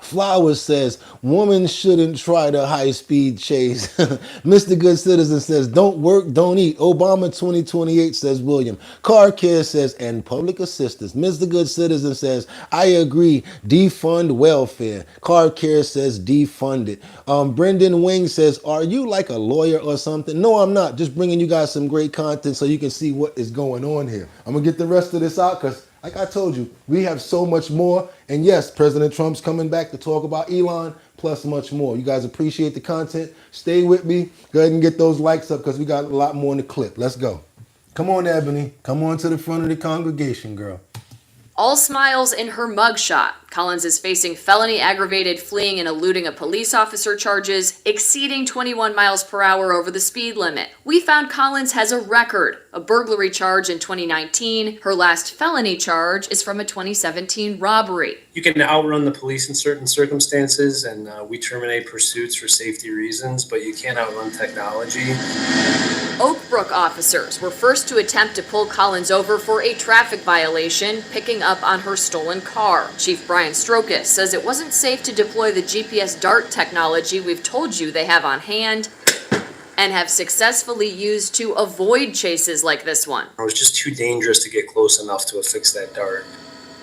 Flowers says, woman shouldn't try the high-speed chase. Mr. Good Citizen says, don't work, don't eat. Obama 2028 says William. Car Care says, and public assistance. Mr. Good Citizen says, I agree, defund welfare. Car Care says, defund it. Brendan Wing says, are you like a lawyer or something? No, I'm not. Just bringing you guys some great content so you can see what is going on here. I'm going to get the rest of this out because like I told you, we have so much more. And yes, President Trump's coming back to talk about Elon, plus much more. You guys appreciate the content. Stay with me. Go ahead and get those likes up because we got a lot more in the clip. Let's go. Come on, Ebony. Come on to the front of the congregation, girl. All smiles in her mugshot. Collins is facing felony aggravated fleeing and eluding a police officer charges, exceeding 21 miles per hour over the speed limit. We found Collins has a record, a burglary charge in 2019. Her last felony charge is from a 2017 robbery. You can outrun the police in certain circumstances, and we terminate pursuits for safety reasons, but you can't outrun technology. Oak Brook officers were first to attempt to pull Collins over for a traffic violation, picking up on her stolen car. Chief Brian Strokis says it wasn't safe to deploy the GPS DART technology we've told you they have on hand and have successfully used to avoid chases like this one. It was just too dangerous to get close enough to affix that DART.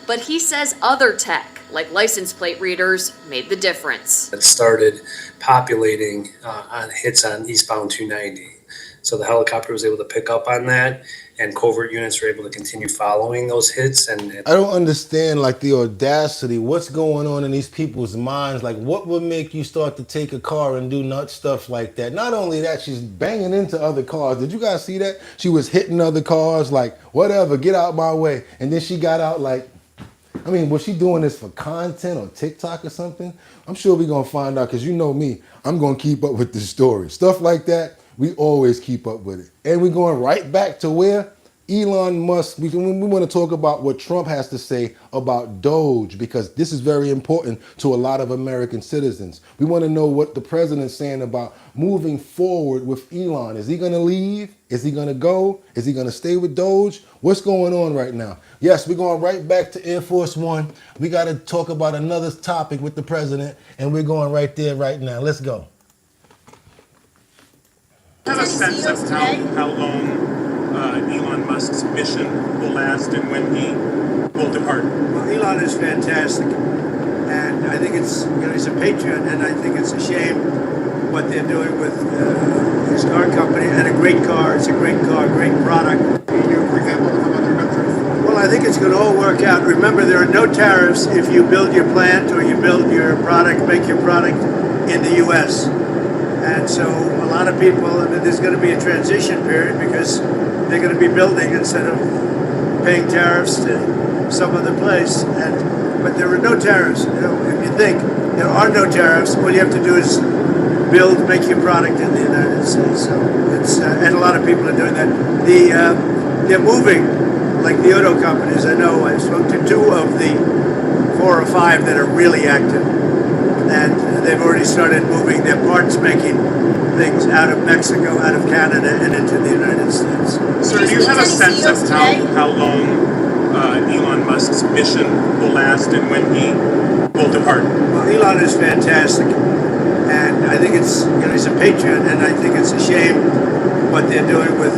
But he says other tech, like license plate readers, made the difference. It started populating on hits on eastbound 290. So the helicopter was able to pick up on that, and covert units were able to continue following those hits. And I don't understand, like, the audacity. What's going on in these people's minds? Like, what would make you start to take a car and do nut stuff like that? Not only that, she's banging into other cars. Did you guys see that? She was hitting other cars, like, whatever, get out my way. And then she got out, like, I mean, was she doing this for content or TikTok or something? I'm sure we're going to find out, because you know me, I'm going to keep up with the story. Stuff like that, we always keep up with it. And we're going right back to where? Elon Musk. We want to talk about what Trump has to say about DOGE, because this is very important to a lot of American citizens. We want to know what the president's saying about moving forward with Elon. Is he going to leave? Is he going to go? Is he going to stay with DOGE? What's going on right now? Yes, we're going right back to Air Force One. We got to talk about another topic with the president, and we're going right there right now. Let's go. Have a sense of how long Elon Musk's mission will last and when he will depart? Well, Elon is fantastic, and I think it's, he's a patriot, and I think it's a shame what they're doing with his car company, and a great car. It's a great car, great product. For example, from other countries? Well, I think it's going to all work out. Remember, there are no tariffs if you build your plant or you build your product, make your product in the U.S. And so a lot of people, I mean, there's going to be a transition period because they're going to be building instead of paying tariffs to some other place. But there are no tariffs. You know, if you think there are no tariffs, all you have to do is make your product in the United States. So it's and a lot of people are doing that. They're moving. Like the auto companies, I know I spoke to 2 of the 4 or 5 that are really active, and they've already started moving their parts making things out of Mexico, out of Canada, and into the United States. Sir, do you have a sense of how long Elon Musk's mission will last and when he will depart? Well, Elon is fantastic, and I think it's, you know, he's a patriot, and I think it's a shame what they're doing with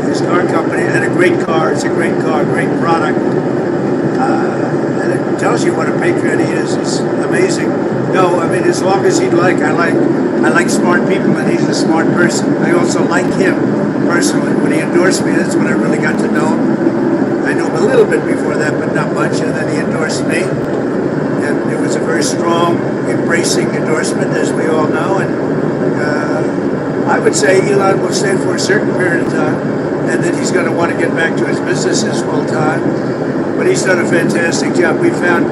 his car company, and a great car. It's a great car, great product, and it tells you what a patriot he is. He's amazing. No, I mean, as long as he'd like, I like smart people, and he's a smart person. I also like him personally. When he endorsed me, that's when I really got to know him. I knew him a little bit before that, but not much, and then he endorsed me, and it was a very strong, embracing endorsement, as we all know, and I would say Elon will stay for a certain period of time, and then he's going to want to get back to his businesses full time. But he's done a fantastic job. We found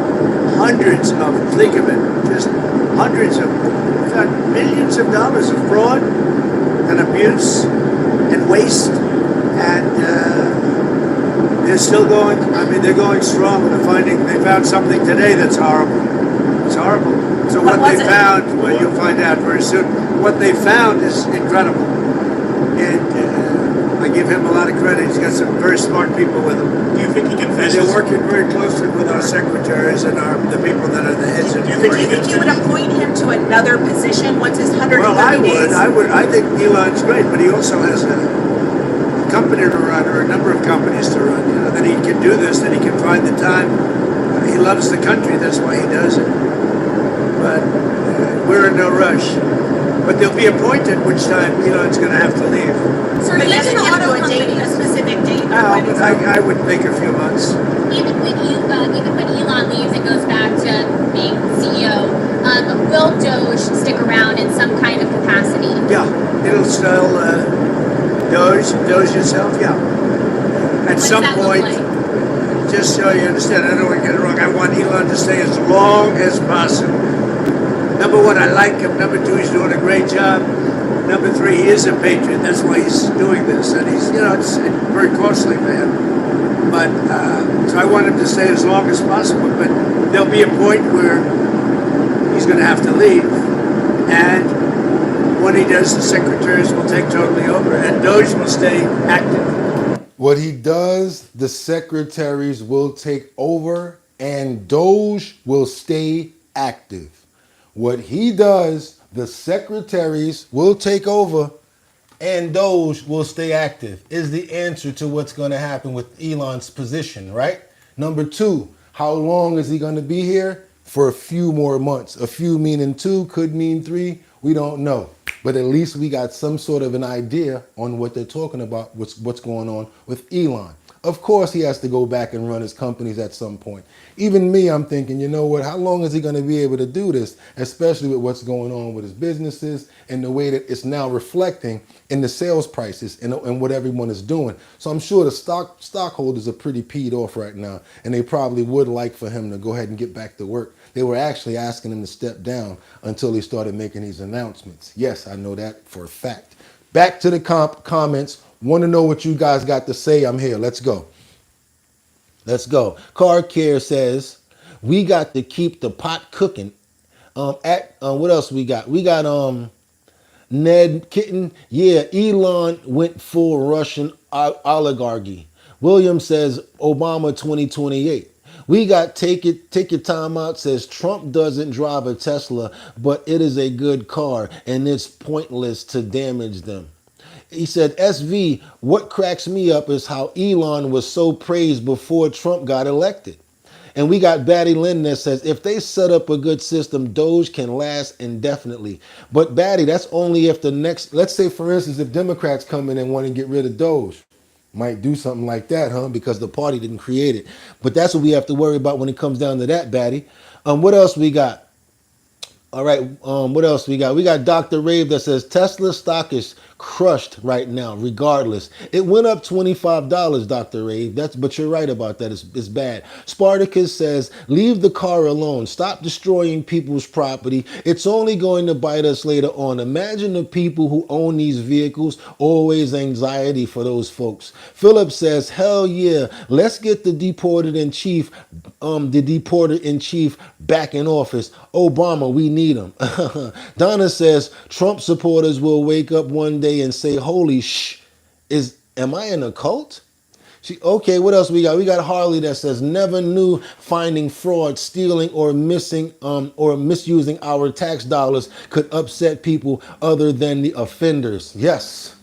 hundreds of, think of it, just hundreds of, we found millions of dollars of fraud and abuse and waste, and they're still going. I mean, they're going strong. They found something today that's horrible. It's horrible. So what they found, well, you'll find out very soon. What they found is incredible, and I give him a lot of credit. He's got some very smart people with him. Do you think he can finish? And they're working very closely with our secretaries and the people that are the heads of. Do you think you would appoint him to another position once his 130 days? Well, I would. I think Elon's great, but he also has a company to run, or a number of companies to run. You know, that he can do this, that he can find the time. He loves the country. That's why he does it. But we're in no rush. But there'll be a point at which time Elon's going to have to leave. So he doesn't have a date, a specific date. No, but I would think a few months. Even when Elon leaves and goes back to being CEO, will DOGE stick around in some kind of capacity? Yeah, it'll still DOGE itself. Yeah. At some point, just so you understand, I don't want to get it wrong. I want Elon to stay as long as possible. Number 1, I like him. Number 2, he's doing a great job. Number 3, he is a patriot. That's why he's doing this. And he's, you know, it's very costly for him. But, so I want him to stay as long as possible. But there'll be a point where he's going to have to leave. And when he does, the secretaries will take totally over. And DOGE will stay active. What he does, the secretaries will take over, and DOGE will stay active. What he does, the secretaries will take over, and DOGE will stay active, is the answer to what's going to happen with Elon's position, right? Number 2, how long is he going to be here? For a few more months. A few meaning 2, could mean 3. We don't know. But at least we got some sort of an idea on what they're talking about, what's going on with Elon. Of course, he has to go back and run his companies at some point. Even me, I'm thinking, you know what, how long is he going to be able to do this, especially with what's going on with his businesses and the way that it's now reflecting in the sales prices and what everyone is doing. So I'm sure the stockholders are pretty peed off right now, and they probably would like for him to go ahead and get back to work. They were actually asking him to step down until he started making these announcements. Yes, I know that for a fact. Back to the comments. Want to know what you guys got to say? I'm here. Let's go. Let's go. Car Care says, we got to keep the pot cooking. What else we got? We got Ned Kitten. Yeah, Elon went full Russian oligarchy. William says, Obama 2028. We got Take Your Time Out says, Trump doesn't drive a Tesla, but it is a good car, and it's pointless to damage them. He said, SV, what cracks me up is how Elon was so praised before Trump got elected. And we got Batty Lynn that says, if they set up a good system, Doge can last indefinitely. But Batty, that's only if the next, let's say for instance, if Democrats come in and want to get rid of Doge. Might do something like that, huh? Because the party didn't create it. But that's what we have to worry about when it comes down to that, Batty. What else we got? All right, what else we got? We got Dr. Rave that says Tesla stock is crushed right now, regardless. It went up $25, Dr. Rave. But you're right about that. It's bad. Spartacus says, leave the car alone. Stop destroying people's property. It's only going to bite us later on. Imagine the people who own these vehicles. Always anxiety for those folks. Philip says, hell yeah, let's get the deporter in chief back in office. Obama, we need him. Donna says Trump supporters will wake up one day and say, holy am I in a cult? Okay, what else we got? We got Harley that says never knew finding fraud, stealing, or missing or misusing our tax dollars could upset people other than the offenders. Yes.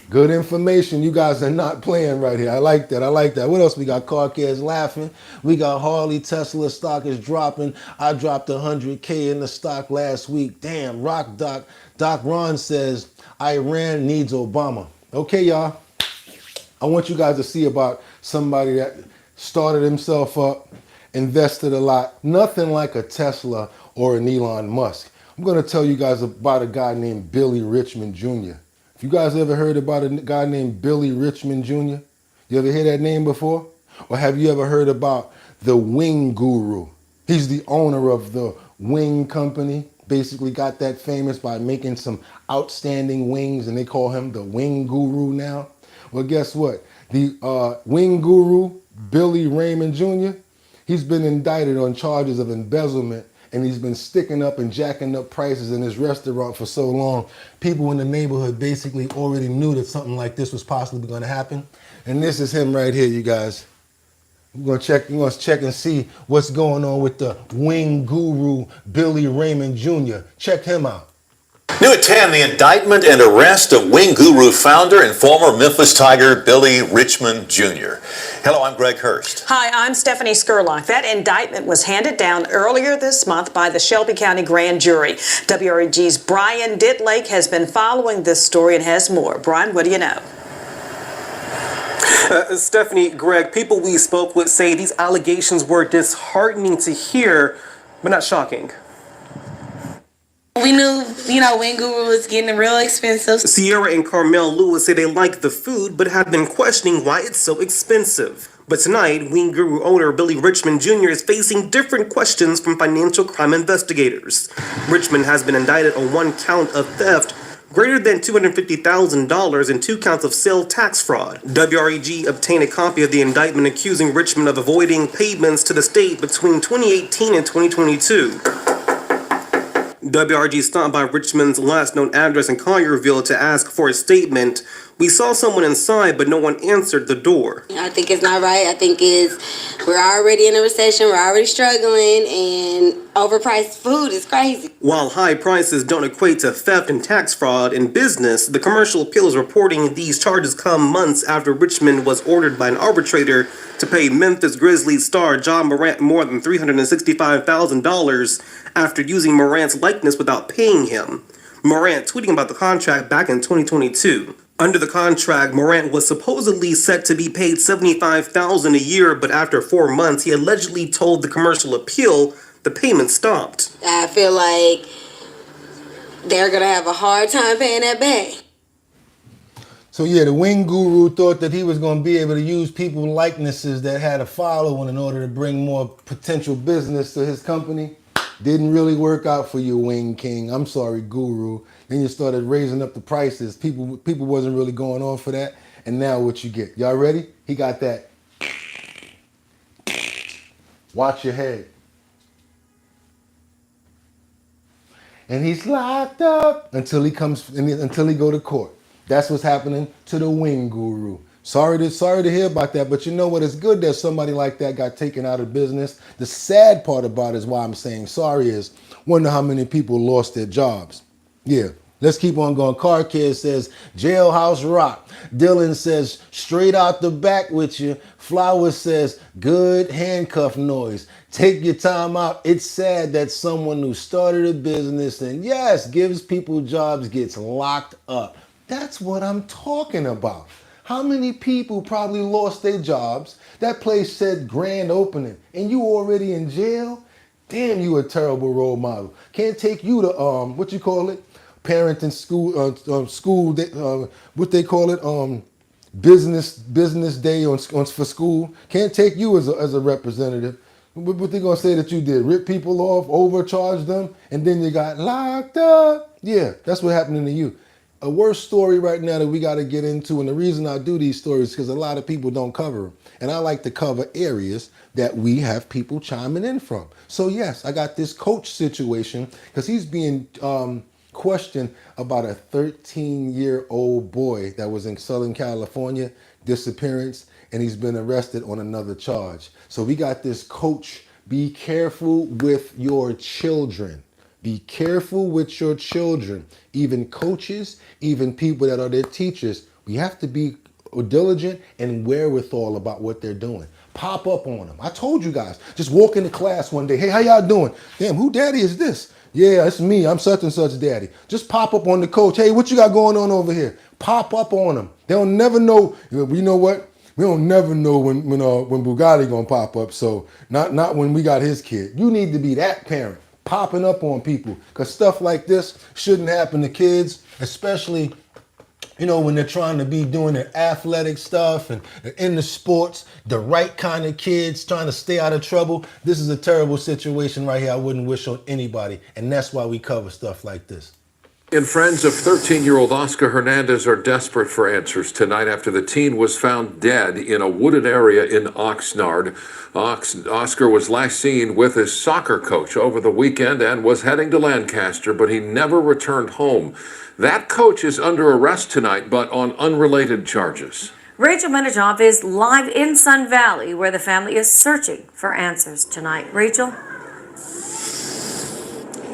Good information. You guys are not playing right here. I like that. I like that. What else we got? Carcass laughing. We got Harley. Tesla stock is dropping. I dropped 100K in the stock last week. Damn. Rock Doc. Doc Ron says Iran needs Obama. Okay, y'all. I want you guys to see about somebody that started himself up, invested a lot. Nothing like a Tesla or an Elon Musk. I'm going to tell you guys about a guy named Billy Richmond Jr. You guys ever heard about a guy named Billy Richmond Jr.? You ever hear that name before? Or have you ever heard about the Wing Guru? He's the owner of the Wing Company. Basically got that famous by making some outstanding wings, and they call him the Wing Guru now. Well, guess what? The Wing Guru, Billy Raymond Jr., he's been indicted on charges of embezzlement, and he's been sticking up and jacking up prices in his restaurant for so long. People in the neighborhood basically already knew that something like this was possibly going to happen. And this is him right here, you guys. We're going to check and see what's going on with the Wing Guru, Billy Raymond Jr. Check him out. New at 10, the indictment and arrest of Wing Guru founder and former Memphis Tiger Billy Richmond Jr. Hello, I'm Greg Hurst. Hi, I'm Stephanie Skurlock. That indictment was handed down earlier this month by the Shelby County Grand Jury. WREG's Brian Ditlake has been following this story and has more. Brian, what do you know? Stephanie, Greg, people we spoke with say these allegations were disheartening to hear, but not shocking. We knew, Wing Guru was getting real expensive. Sierra and Carmel Lewis say they like the food, but have been questioning why it's so expensive. But tonight, Wing Guru owner Billy Richmond Jr. is facing different questions from financial crime investigators. Richmond has been indicted on one count of theft, greater than $250,000 and 2 counts of sale tax fraud. WREG obtained a copy of the indictment accusing Richmond of avoiding payments to the state between 2018 and 2022. WRG stopped by Richmond's last known address in Collierville to ask for a statement. We saw someone inside, but no one answered the door. I think it's not right. I think we're already in a recession, we're already struggling, and overpriced food is crazy. While high prices don't equate to theft and tax fraud in business, the Commercial Appeal is reporting these charges come months after Richmond was ordered by an arbitrator to pay Memphis Grizzlies star John Morant more than $365,000 after using Morant's likeness without paying him. Morant tweeting about the contract back in 2022. Under the contract, Morant was supposedly set to be paid $75,000 a year, but after 4 months, he allegedly told the Commercial Appeal the payment stopped. I feel like they're going to have a hard time paying that back. So yeah, the Wing Guru thought that he was going to be able to use people's likenesses that had a following in order to bring more potential business to his company. Didn't really work out for you, Wing King. I'm sorry, Guru. Then you started raising up the prices. People wasn't really going on for that. And now what you get. Y'all ready? He got that. Watch your head. And he's locked up until he go to court. That's what's happening to the Wing Guru. Sorry to hear about that, but you know what? It's good that somebody like that got taken out of business. The sad part about it is why I'm saying sorry is, wonder how many people lost their jobs. Yeah, Let's keep on going. Car Kid says, jailhouse rock. Dylan says, straight out the back with you. Flowers says, good handcuff noise. Take your time out. It's sad that someone who started a business and yes, gives people jobs gets locked up. That's what I'm talking about. How many people probably lost their jobs? That place said grand opening and you already in jail? Damn, you a terrible role model. Can't take you to, what you call it? Parent and school, what they call it? Business day for school. Can't take you as a representative. What they gonna say that you did? Rip people off, overcharge them, and then you got locked up? Yeah, that's what happening to you. A worse story right now that we got to get into, and the reason I do these stories is because a lot of people don't cover them. And I like to cover areas that we have people chiming in from. So yes, I got this coach situation because he's being questioned about a 13-year-old boy that was in Southern California, disappearance, and he's been arrested on another charge. So we got this coach. Be careful with your children. Be careful with your children, even coaches, even people that are their teachers. We have to be diligent and wherewithal about what they're doing. Pop up on them. I told you guys, just walk into class one day. Hey, how y'all doing? Damn, who daddy is this? Yeah, it's me. I'm such and such daddy. Just pop up on the coach. Hey, what you got going on over here? Pop up on them. They'll never know. You know what? We don't never know when Bugatti gonna pop up. So not when we got his kid. You need to be that parent. Popping up on people, because stuff like this shouldn't happen to kids, especially, you know, when they're trying to be doing their athletic stuff and in the sports, the right kind of kids trying to stay out of trouble. This is a terrible situation right here. I wouldn't wish on anybody, and that's why we cover stuff like this. And friends of 13-year-old Oscar Hernandez are desperate for answers tonight after the teen was found dead in a wooded area in Oxnard. Oscar was last seen with his soccer coach over the weekend and was heading to Lancaster, but he never returned home. That coach is under arrest tonight, but on unrelated charges. Rachel Menachov is live in Sun Valley, where the family is searching for answers tonight. Rachel?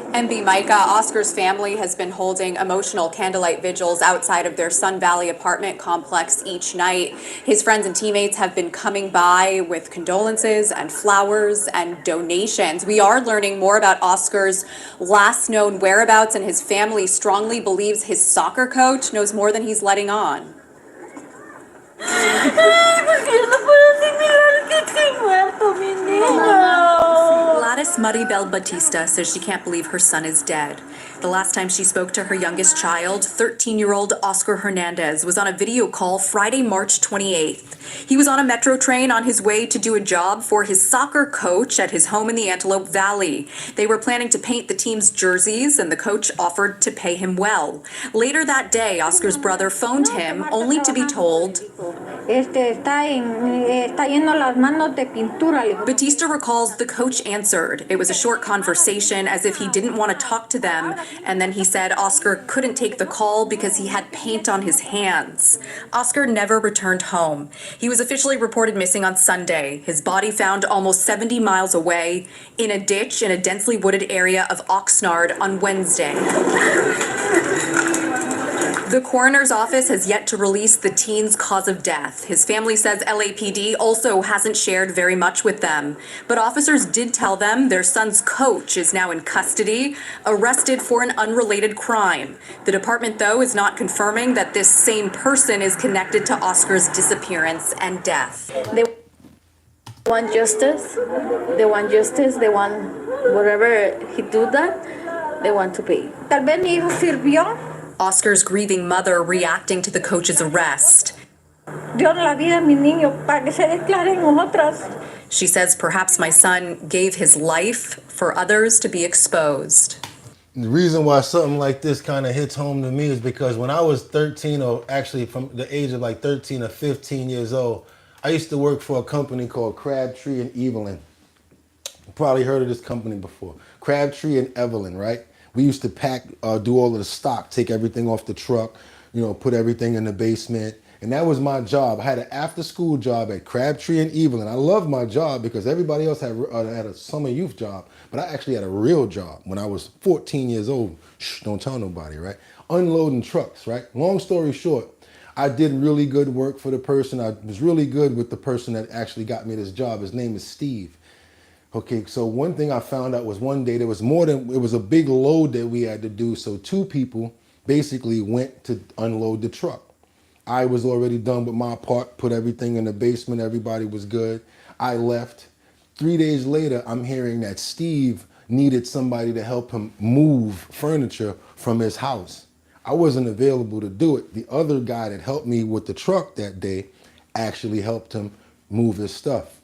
MB Micah, Oscar's family has been holding emotional candlelight vigils outside of their Sun Valley apartment complex each night. His friends and teammates have been coming by with condolences and flowers and donations. We are learning more about Oscar's last known whereabouts, and his family strongly believes his soccer coach knows more than he's letting on. Gladys Maribel Batista says she can't believe her son is dead. The last time she spoke to her youngest child, 13-year-old Oscar Hernandez, was on a video call Friday, March 28th. He was on a metro train on his way to do a job for his soccer coach at his home in the Antelope Valley. They were planning to paint the team's jerseys, and the coach offered to pay him well. Later that day, Oscar's brother phoned him, only to be told, Batista recalls the coach answered. It was a short conversation, as if he didn't want to talk to them, and then he said Oscar couldn't take the call because he had paint on his hands. Oscar never returned home. He was officially reported missing on Sunday. His body found almost 70 miles away in a ditch in a densely wooded area of Oxnard on Wednesday. The coroner's office has yet to release the teen's cause of death. His family says LAPD also hasn't shared very much with them. But officers did tell them their son's coach is now in custody, arrested for an unrelated crime. The department, though, is not confirming that this same person is connected to Oscar's disappearance and death. They want justice. They want justice. They want whatever he do that, they want to pay. Tal vez mi hijo sirvió. Oscar's grieving mother reacting to the coach's arrest. She says perhaps my son gave his life for others to be exposed. The reason why something like this kind of hits home to me is because when I was 13, or actually from the age of like 13 or 15 years old, I used to work for a company called Crabtree and Evelyn. You probably heard of this company before. Crabtree and Evelyn, right? We used to pack, do all of the stock, take everything off the truck, you know, put everything in the basement, And that was my job. I had an after-school job at Crabtree and Evelyn. I loved my job because everybody else had a summer youth job, but I actually had a real job when I was 14 years old. Shh, don't tell nobody, right? Unloading trucks, right? Long story short, I did really good work for the person. I was really good with the person that actually got me this job. His name is Steve. Okay, so one thing I found out was one day there was it was a big load that we had to do. So two people basically went to unload the truck. I was already done with my part, put everything in the basement, everybody was good. I left. 3 days later, I'm hearing that Steve needed somebody to help him move furniture from his house. I wasn't available to do it. The other guy that helped me with the truck that day actually helped him move his stuff.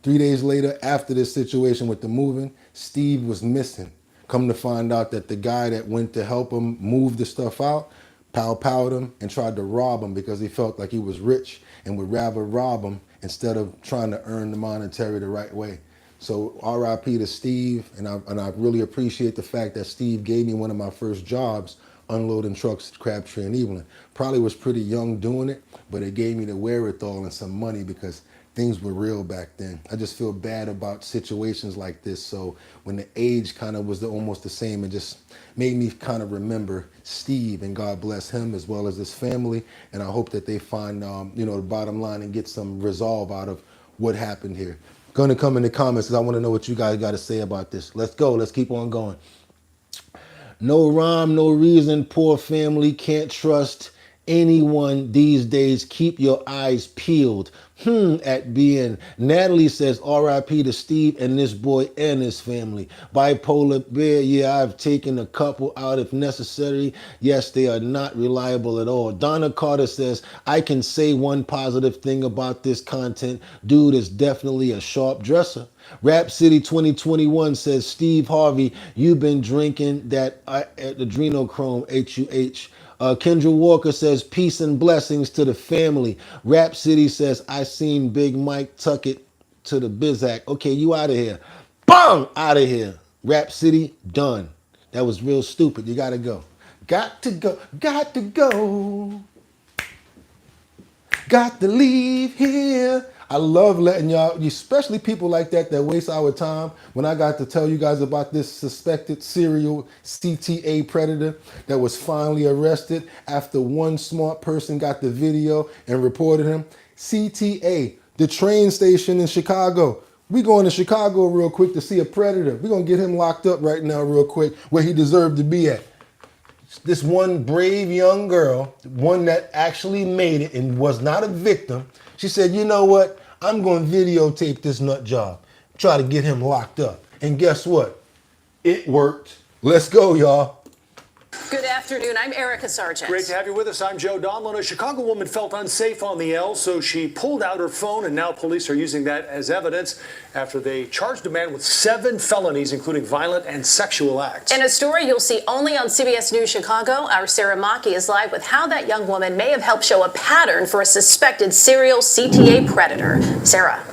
3 days later, after this situation with the moving, Steve was missing. Come to find out that the guy that went to help him move the stuff out powwowed him and tried to rob him because he felt like he was rich and would rather rob him instead of trying to earn the monetary the right way. So RIP to Steve, and I really appreciate the fact that Steve gave me one of my first jobs unloading trucks at Crabtree and Evelyn. Probably was pretty young doing it, but it gave me the wherewithal and some money because things were real back then. I just feel bad about situations like this. So when the age kind of was almost the same, it just made me kind of remember Steve, and God bless him as well as his family. And I hope that they find, the bottom line and get some resolve out of what happened here. Going to come in the comments because I want to know what you guys got to say about this. Let's go. Let's keep on going. No rhyme, no reason. Poor family can't trust anyone these days. Keep your eyes peeled. At BN. Natalie says RIP to Steve and this boy and his family. Bipolar Bear, yeah, I've taken a couple out if necessary. Yes, they are not reliable at all. Donna Carter says, I can say one positive thing about this content. Dude is definitely a sharp dresser. Rap City 2021 says, Steve Harvey, you've been drinking that adrenochrome, HUH. Kendra Walker says, peace and blessings to the family. Rap City says, I seen Big Mike tuck it to the Bizac. Okay, you out of here. Bang! Out of here. Rap City, done. That was real stupid. You gotta go. Got to go. Got to go. Got to leave here. I love letting y'all, especially people like that waste our time, when I got to tell you guys about this suspected serial CTA predator that was finally arrested after one smart person got the video and reported him. CTA, the train station in Chicago. We going to Chicago real quick to see a predator. We're going to get him locked up right now real quick where he deserved to be at. This one brave young girl, one that actually made it and was not a victim, she said, you know what? I'm going to videotape this nut job. Try to get him locked up. And guess what? It worked. Let's go, y'all. Good afternoon. I'm Erica Sargent. Great to have you with us. I'm Joe Donlin. A Chicago woman felt unsafe on the L, so she pulled out her phone, and now police are using that as evidence after they charged a man with 7 felonies, including violent and sexual acts. In a story you'll see only on CBS News Chicago, our Sarah Maki is live with how that young woman may have helped show a pattern for a suspected serial CTA predator. Sarah.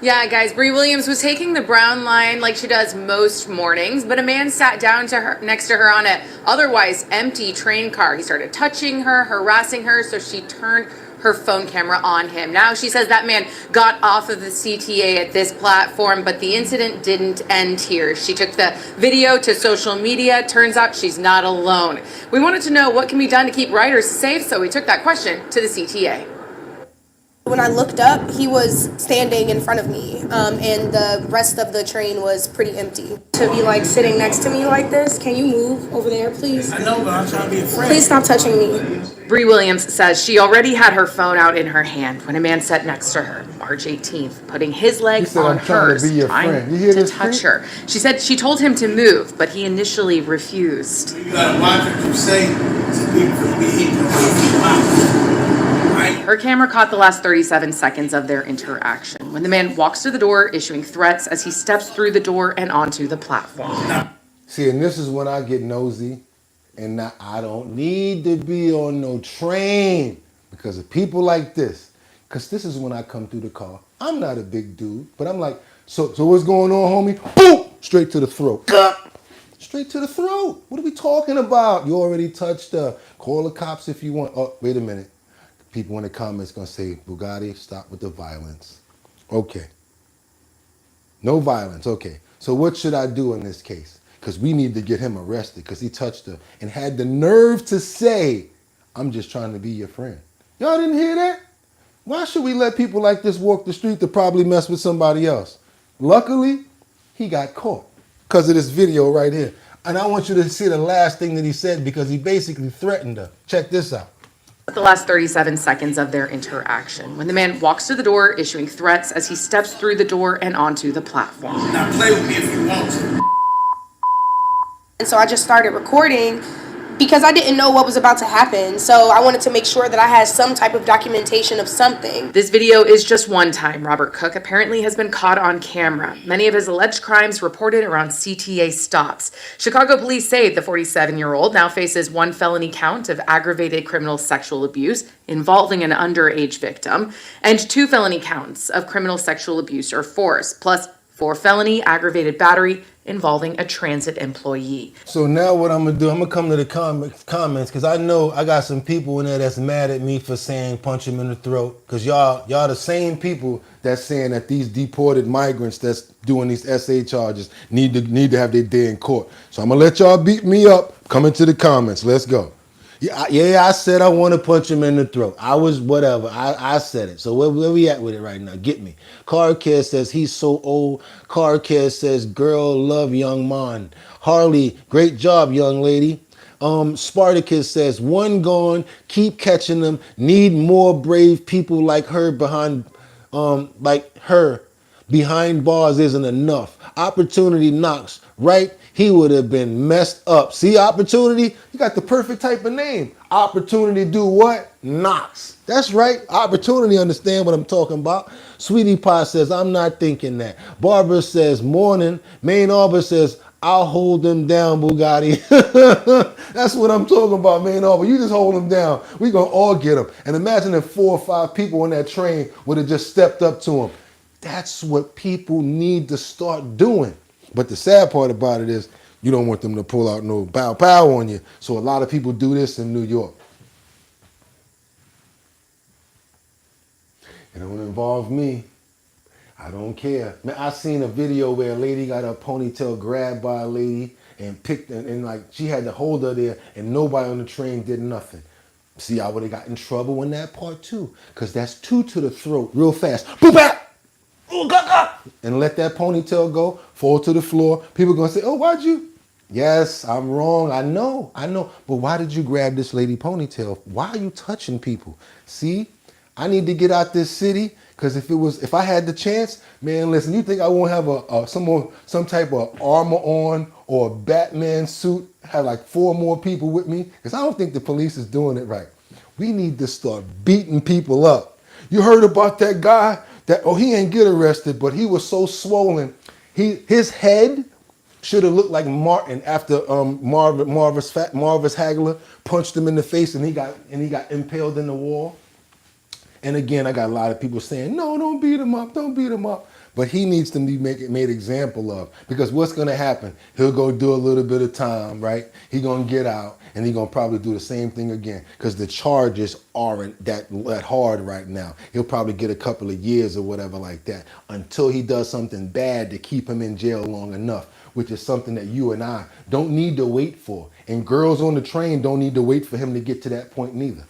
Yeah, guys, Bree Williams was taking the Brown line like she does most mornings, but a man sat down next to her on an otherwise empty train car. He started touching her, harassing her, so she turned her phone camera on him. Now she says that man got off of the CTA at this platform, but the incident didn't end here. She took the video to social media. Turns out she's not alone. We wanted to know what can be done to keep riders safe, so we took that question to the CTA. When I looked up, he was standing in front of me, and the rest of the train was pretty empty. To be like sitting next to me like this, can you move over there, please? I know, but I'm trying to be a friend. Please stop touching me. Bree Williams says she already had her phone out in her hand when a man sat next to her, March 18th, putting his leg on hers, trying to touch her. She said she told him to move, but he initially refused. You gotta watch what you say to people who be hitting your mouth. Her camera caught the last 37 seconds of their interaction when the man walks to the door, issuing threats as he steps through the door and onto the platform. See, and this is when I get nosy, and now I don't need to be on no train because of people like this. Because this is when I come through the car. I'm not a big dude, but I'm like, so what's going on, homie? Boom! Straight to the throat. Straight to the throat. What are we talking about? You already touched the. Call the cops if you want. Oh, wait a minute. People in the comments gonna say, Bugatti, stop with the violence. Okay. No violence. Okay. So what should I do in this case? Because we need to get him arrested because he touched her and had the nerve to say, I'm just trying to be your friend. Y'all didn't hear that? Why should we let people like this walk the street to probably mess with somebody else? Luckily, he got caught because of this video right here. And I want you to see the last thing that he said because he basically threatened her. Check this out. The last 37 seconds of their interaction, when the man walks to the door, issuing threats as he steps through the door and onto the platform. Now play with me if you want to. And so I just started recording because I didn't know what was about to happen. So I wanted to make sure that I had some type of documentation of something. This video is just one time Robert Cook apparently has been caught on camera. Many of his alleged crimes reported around CTA stops. Chicago police say the 47-year-old now faces 1 felony count of aggravated criminal sexual abuse involving an underage victim and 2 felony counts of criminal sexual abuse or force, plus 4 felony aggravated battery involving a transit employee. So now what I'm gonna do, I'm gonna come to the comments because I know I got some people in there that's mad at me for saying punch him in the throat. Because y'all the same people that's saying that these deported migrants that's doing these SA charges need to have their day in court. So I'm gonna let y'all beat me up. Come into the comments. Let's go. Yeah, I said I want to punch him in the throat. I was whatever. I said it. So where we at with it right now? Get me. Car Care says he's so old. Car Care says girl love young man. Harley, great job, young lady. Spartacus says 1 gone. Keep catching them. Need more brave people like her behind bars isn't enough. Opportunity knocks, right? He would have been messed up. See, Opportunity? You got the perfect type of name. Opportunity do what? Knocks. That's right. Opportunity understand what I'm talking about. Sweetie Pie says, I'm not thinking that. Barbara says, morning. Main Arbor says, I'll hold them down, Bugatti. That's what I'm talking about, Main Arbor. You just hold them down. We're going to all get them. And imagine if 4 or 5 people on that train would have just stepped up to him. That's what people need to start doing. But the sad part about it is you don't want them to pull out no bow pow on you. So a lot of people do this in New York. It don't involve me. I don't care. Man, I seen a video where a lady got her ponytail grabbed by a lady and picked and like she had to hold her there and nobody on the train did nothing. See, I would have got in trouble in that part too. Because that's 2 to the throat real fast. Boop out! And let that ponytail go, fall to the floor. People are going to say, oh, why'd you? Yes, I'm wrong. I know. But why did you grab this lady ponytail? Why are you touching people? See, I need to get out this city because if I had the chance, man, listen, you think I won't have some type of armor on or a Batman suit, have like 4 more people with me? Because I don't think the police is doing it right. We need to start beating people up. You heard about that guy? He ain't get arrested, but he was so swollen. His head should have looked like Martin after Marvis Hagler punched him in the face and he got impaled in the wall. And again, I got a lot of people saying, no, don't beat him up. But he needs to be made example of because what's going to happen? He'll go do a little bit of time, right? He's going to get out and he's going to probably do the same thing again because the charges aren't that hard right now. He'll probably get a couple of years or whatever like that until he does something bad to keep him in jail long enough, which is something that you and I don't need to wait for. And girls on the train don't need to wait for him to get to that point neither.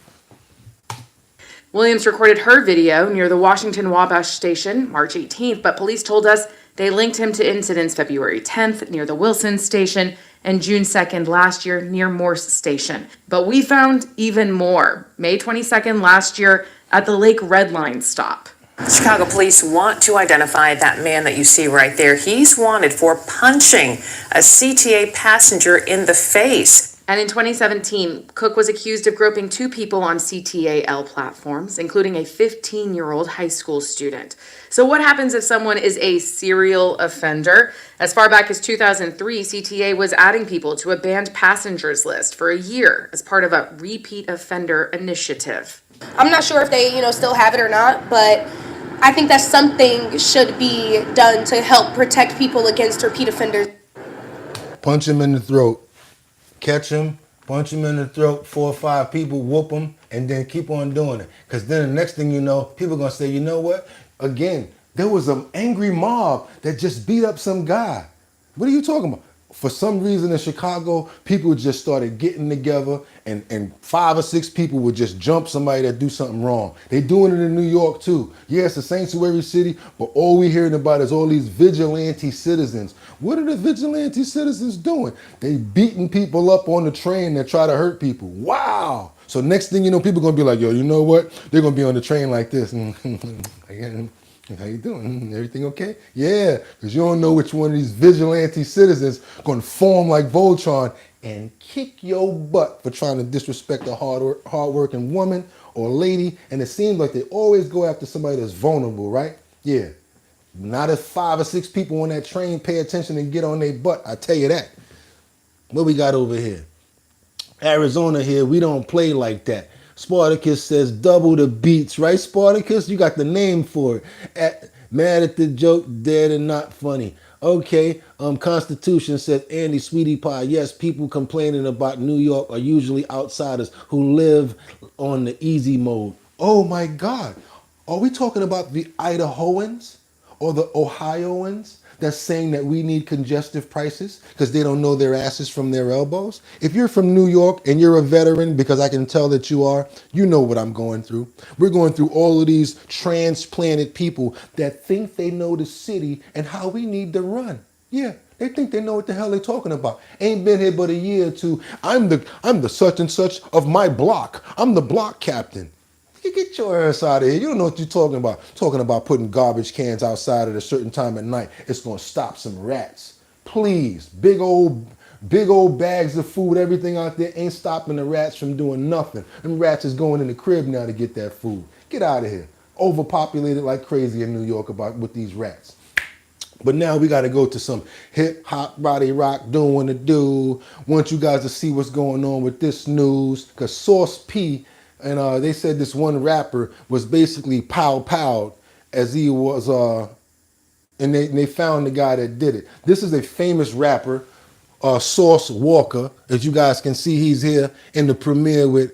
Williams recorded her video near the Washington Wabash station March 18th, but police told us they linked him to incidents February 10th near the Wilson station and June 2nd last year near Morse station. But we found even more. May 22nd last year at the Lake Red Line stop. Chicago police want to identify that man that you see right there. He's wanted for punching a CTA passenger in the face. And in 2017, Cook was accused of groping 2 people on CTAL platforms, including a 15-year-old high school student. So what happens if someone is a serial offender? As far back as 2003, CTA was adding people to a banned passengers list for a year as part of a repeat offender initiative. I'm not sure if they, still have it or not, but I think that something should be done to help protect people against repeat offenders. punch him in the throat, catch him, punch him in the throat, 4 or 5 people, whoop him, and then keep on doing it. Because then the next thing you know, people are going to say, you know what? Again, there was an angry mob that just beat up some guy. What are you talking about? For some reason in Chicago, people just started getting together and 5 or 6 people would just jump somebody that do something wrong. They doing it in New York too. Yeah, it's the sanctuary city, but all we hearing about is all these vigilante citizens. What are the vigilante citizens doing? They beating people up on the train that try to hurt people. Wow. So next thing you know, people gonna be like, yo, you know what? They're gonna be on the train like this. How you doing? Everything okay? Yeah, because you don't know which one of these vigilante citizens going to form like Voltron and kick your butt for trying to disrespect a hard-working woman or lady. And it seems like they always go after somebody that's vulnerable, right? Yeah. Not if 5 or 6 people on that train pay attention and get on their butt, I tell you that. What we got over here? Arizona here, we don't play like that. Spartacus says double the beats, right, Spartacus? You got the name for it. Mad at the joke, dead and not funny. Okay, Constitution says Andy Sweetie Pie. Yes, people complaining about New York are usually outsiders who live on the easy mode. Oh my God. Are we talking about the Idahoans or the Ohioans that's saying that we need congestive prices because they don't know their asses from their elbows? If you're from New York and you're a veteran, because I can tell that you are, you know what I'm going through. We're going through all of these transplanted people that think they know the city and how we need to run. Yeah, they think they know what the hell they're talking about. Ain't been here but a year or two. I'm the such and such of my block. I'm the block captain. Get your ass out of here. You don't know what you're talking about. Talking about putting garbage cans outside at a certain time at night. It's going to stop some rats. Please. Big old bags of food, everything out there ain't stopping the rats from doing nothing. Them rats is going in the crib now to get that food. Get out of here. Overpopulated like crazy in New York with these rats. But now we got to go to some hip hop, body rock, doing what it do. Want you guys to see what's going on with this news. Because Sauce P, and they said this one rapper was basically pow-powed as he was, and they found the guy that did it. This is a famous rapper, Sauce Walker. As you guys can see, he's here in the premiere with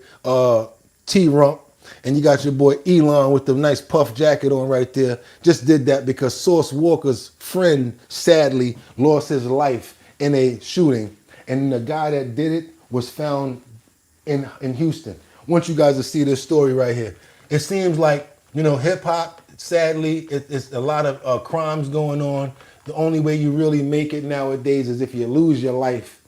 T-Rump. And you got your boy Elon with the nice puff jacket on right there. Just did that because Sauce Walker's friend, sadly, lost his life in a shooting. And the guy that did it was found in Houston. I want you guys to see this story right here. It seems like, hip hop, sadly, it's a lot of crimes going on. The only way you really make it nowadays is if you lose your life,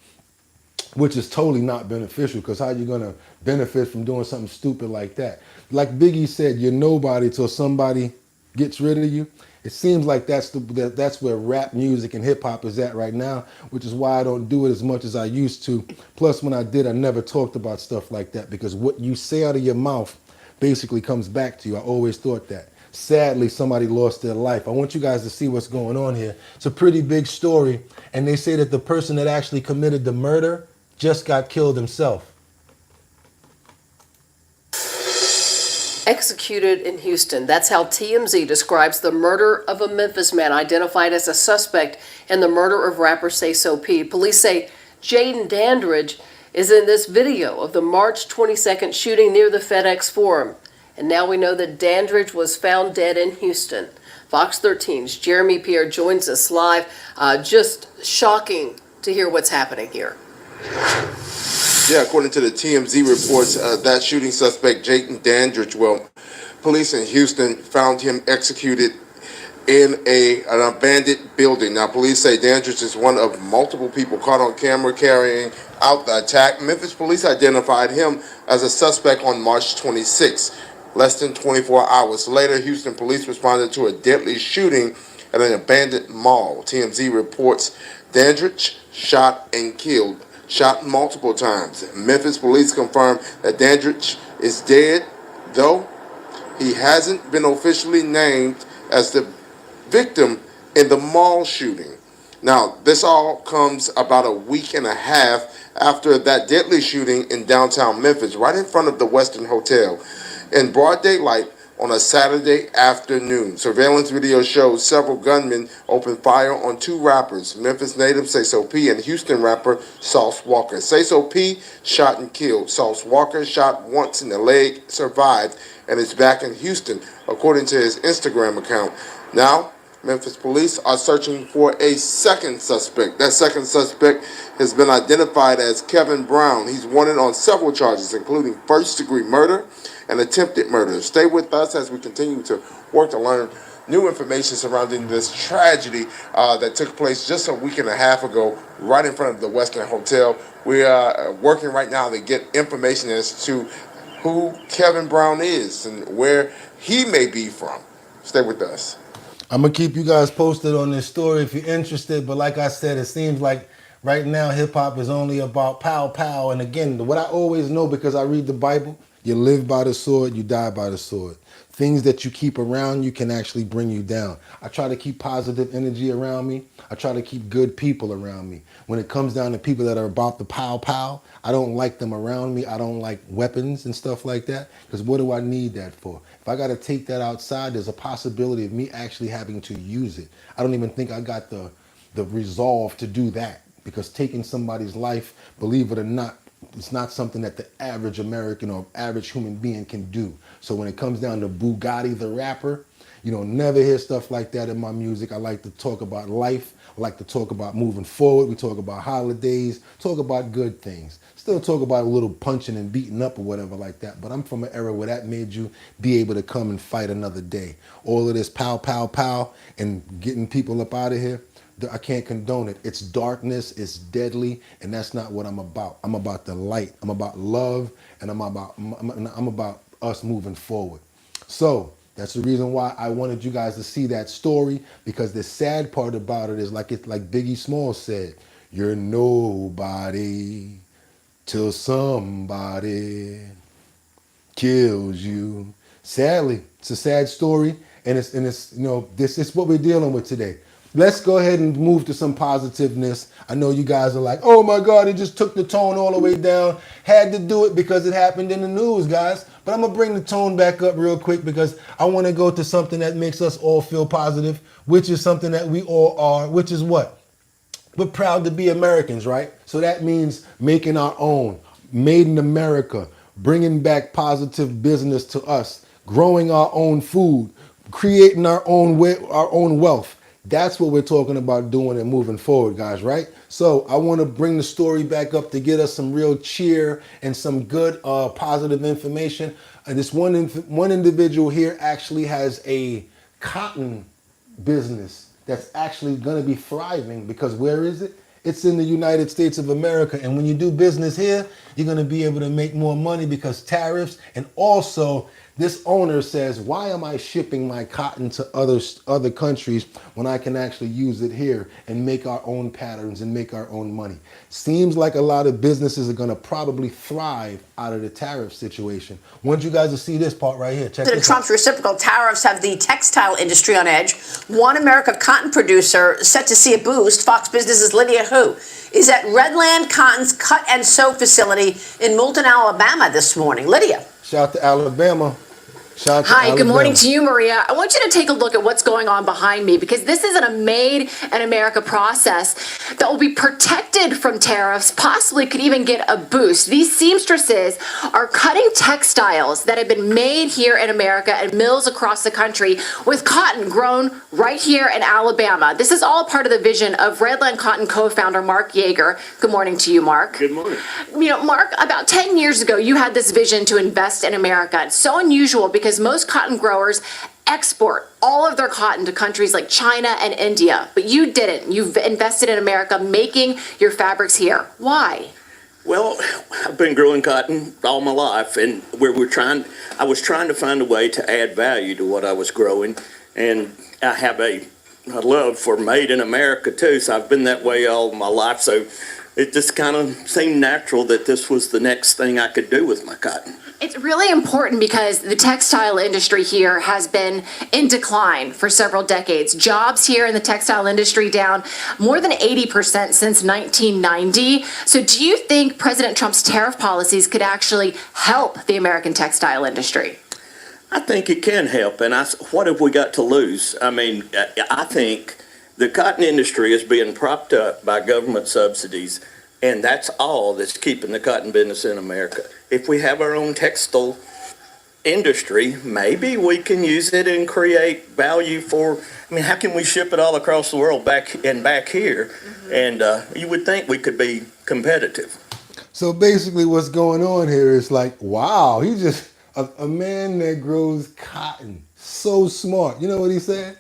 which is totally not beneficial, because how are you going to benefit from doing something stupid like that? Like Biggie said, you're nobody till somebody gets rid of you. It seems like that's where rap music and hip hop is at right now, which is why I don't do it as much as I used to. Plus, when I did, I never talked about stuff like that, because what you say out of your mouth basically comes back to you. I always thought that. Sadly, somebody lost their life. I want you guys to see what's going on here. It's a pretty big story, and they say that the person that actually committed the murder just got killed himself. Executed in Houston. That's how TMZ describes the murder of a Memphis man identified as a suspect in the murder of rapper Say So P. Police say Jaden Dandridge is in this video of the March 22nd shooting near the FedEx Forum. And now we know that Dandridge was found dead in Houston. Fox 13's Jeremy Pierre joins us live. Just shocking to hear what's happening here. Yeah, according to the TMZ reports, that shooting suspect, Jaden Dandridge, police in Houston found him executed in an abandoned building. Now, police say Dandridge is one of multiple people caught on camera carrying out the attack. Memphis police identified him as a suspect on March 26. Less than 24 hours later, Houston police responded to a deadly shooting at an abandoned mall. TMZ reports Dandridge shot multiple times. Memphis police confirmed that Dandridge is dead, though he hasn't been officially named as the victim in the mall shooting. Now, this all comes about a week and a half after that deadly shooting in downtown Memphis, right in front of the Westin Hotel. In broad daylight, on a Saturday afternoon. Surveillance video shows several gunmen open fire on two rappers, Memphis native Sayso P and Houston rapper Sauce Walker. Sayso P shot and killed. Sauce Walker shot once in the leg, survived, and is back in Houston, according to his Instagram account. Now, Memphis police are searching for a second suspect. That second suspect has been identified as Kevin Brown. He's wanted on several charges, including first-degree murder and attempted murder. Stay with us as we continue to work to learn new information surrounding this tragedy that took place just a week and a half ago right in front of the Western Hotel. We are working right now to get information as to who Kevin Brown is and where he may be from. Stay with us. I'm going to keep you guys posted on this story if you're interested, but like I said, it seems like right now hip-hop is only about pow pow. And again, what I always know, because I read the Bible, you live by the sword, you die by the sword. Things that you keep around you can actually bring you down. I try to keep positive energy around me. I try to keep good people around me. When it comes down to people that are about the pow pow, I don't like them around me. I don't like weapons and stuff like that, because what do I need that for? If I got to take that outside, there's a possibility of me actually having to use it. I don't even think I got the resolve to do that, because taking somebody's life, believe it or not, it's not something that the average American or average human being can do. So when it comes down to Boogotti the rapper, you know, never hear stuff like that in my music. I like to talk about life. I like to talk about moving forward. We talk about holidays, talk about good things. Still talk about a little punching and beating up or whatever like that. But I'm from an era where that made you be able to come and fight another day. All of this pow, pow, pow and getting people up out of here, I can't condone it. It's darkness, it's deadly, and that's not what I'm about. I'm about the light. I'm about love, and I'm about us moving forward. So that's the reason why I wanted you guys to see that story, because the sad part about it is like Biggie Smalls said, you're nobody till somebody kills you. Sadly, it's a sad story, and it's you know, this is what we're dealing with today. Let's go ahead and move to some positiveness. I know you guys are like, oh my God, he just took the tone all the way down. Had to do it because it happened in the news, guys. But I'm going to bring the tone back up real quick, because I want to go to something that makes us all feel positive, which is something that we all are, which is what? We're proud to be Americans, right? So that means making our own, made in America, bringing back positive business to us, growing our own food, creating our own wealth. That's what we're talking about doing and moving forward, guys, right? So I want to bring the story back up to get us some real cheer and some good positive information. And this one individual here actually has a cotton business that's actually going to be thriving, because where is it? It's in the United States of America. And when you do business here, you're going to be able to make more money because tariffs. And also, this owner says, why am I shipping my cotton to other countries when I can actually use it here and make our own patterns and make our own money? Seems like a lot of businesses are going to probably thrive out of the tariff situation. I want you guys to see this part right here. Check this out. Trump's reciprocal tariffs have the textile industry on edge. One America cotton producer set to see a boost. Fox Business's Lydia Hu is at Redland Cotton's cut and sew facility in Moulton, Alabama this morning. Lydia. Shout out to Alabama. Hi, good morning to you, Maria. I want you to take a look at what's going on behind me, because this is a made in America process that will be protected from tariffs, possibly could even get a boost. These seamstresses are cutting textiles that have been made here in America at mills across the country with cotton grown right here in Alabama. This is all part of the vision of Redland Cotton co-founder Mark Yeager. Good morning to you, Mark. Good morning. You know, Mark, about 10 years ago, you had this vision to invest in America. It's so unusual because most cotton growers export all of their cotton to countries like China and India, but you didn't. You've invested in America, making your fabrics here. Why? Well, I've been growing cotton all my life, and I was trying to find a way to add value to what I was growing, and I have a love for made in America too, so I've been that way all my life, so it just kind of seemed natural that this was the next thing I could do with my cotton. It's really important because the textile industry here has been in decline for several decades. Jobs here in the textile industry down more than 80% since 1990. So do you think President Trump's tariff policies could actually help the American textile industry? I think it can help, and what have we got to lose? I mean, I think the cotton industry is being propped up by government subsidies, and that's all that's keeping the cotton business in America. If we have our own textile industry, maybe we can use it and create value for, I mean, how can we ship it all across the world back here? And you would think we could be competitive. So basically what's going on here is like, wow, he just, a man that grows cotton, so smart. You know what he said?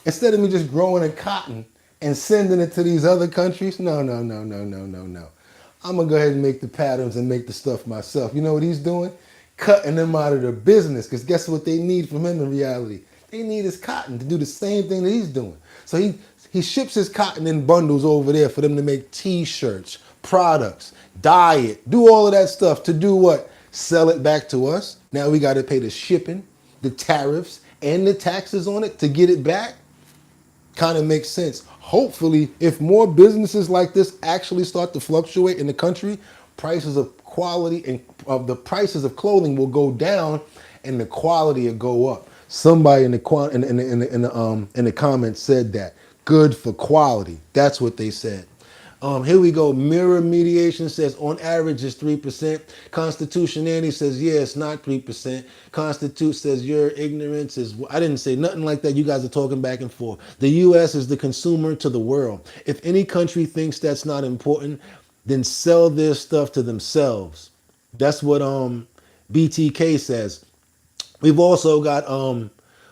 Instead of me just growing a cotton and sending it to these other countries, no. I'm gonna go ahead and make the patterns and make the stuff myself. You know what he's doing? Cutting them out of their business, because guess what they need from him in reality? They need his cotton to do the same thing that he's doing. So he ships his cotton in bundles over there for them to make t-shirts, products, dye it, do all of that stuff to do what? Sell it back to us. Now we got to pay the shipping, the tariffs, and the taxes on it to get it back. Kind of makes sense. Hopefully, if more businesses like this actually start to fluctuate in the country, prices of quality and of the prices of clothing will go down, and the quality will go up. Somebody in the comments said that. Good for quality. That's what they said. Here we go. Mirror Mediation says on average it's 3%. Constitutionality says, yeah, it's not 3%. Constitute says your ignorance is, I didn't say nothing like that. You guys are talking back and forth. The U.S. is the consumer to the world. If any country thinks that's not important, then sell their stuff to themselves. That's what BTK says. We've also got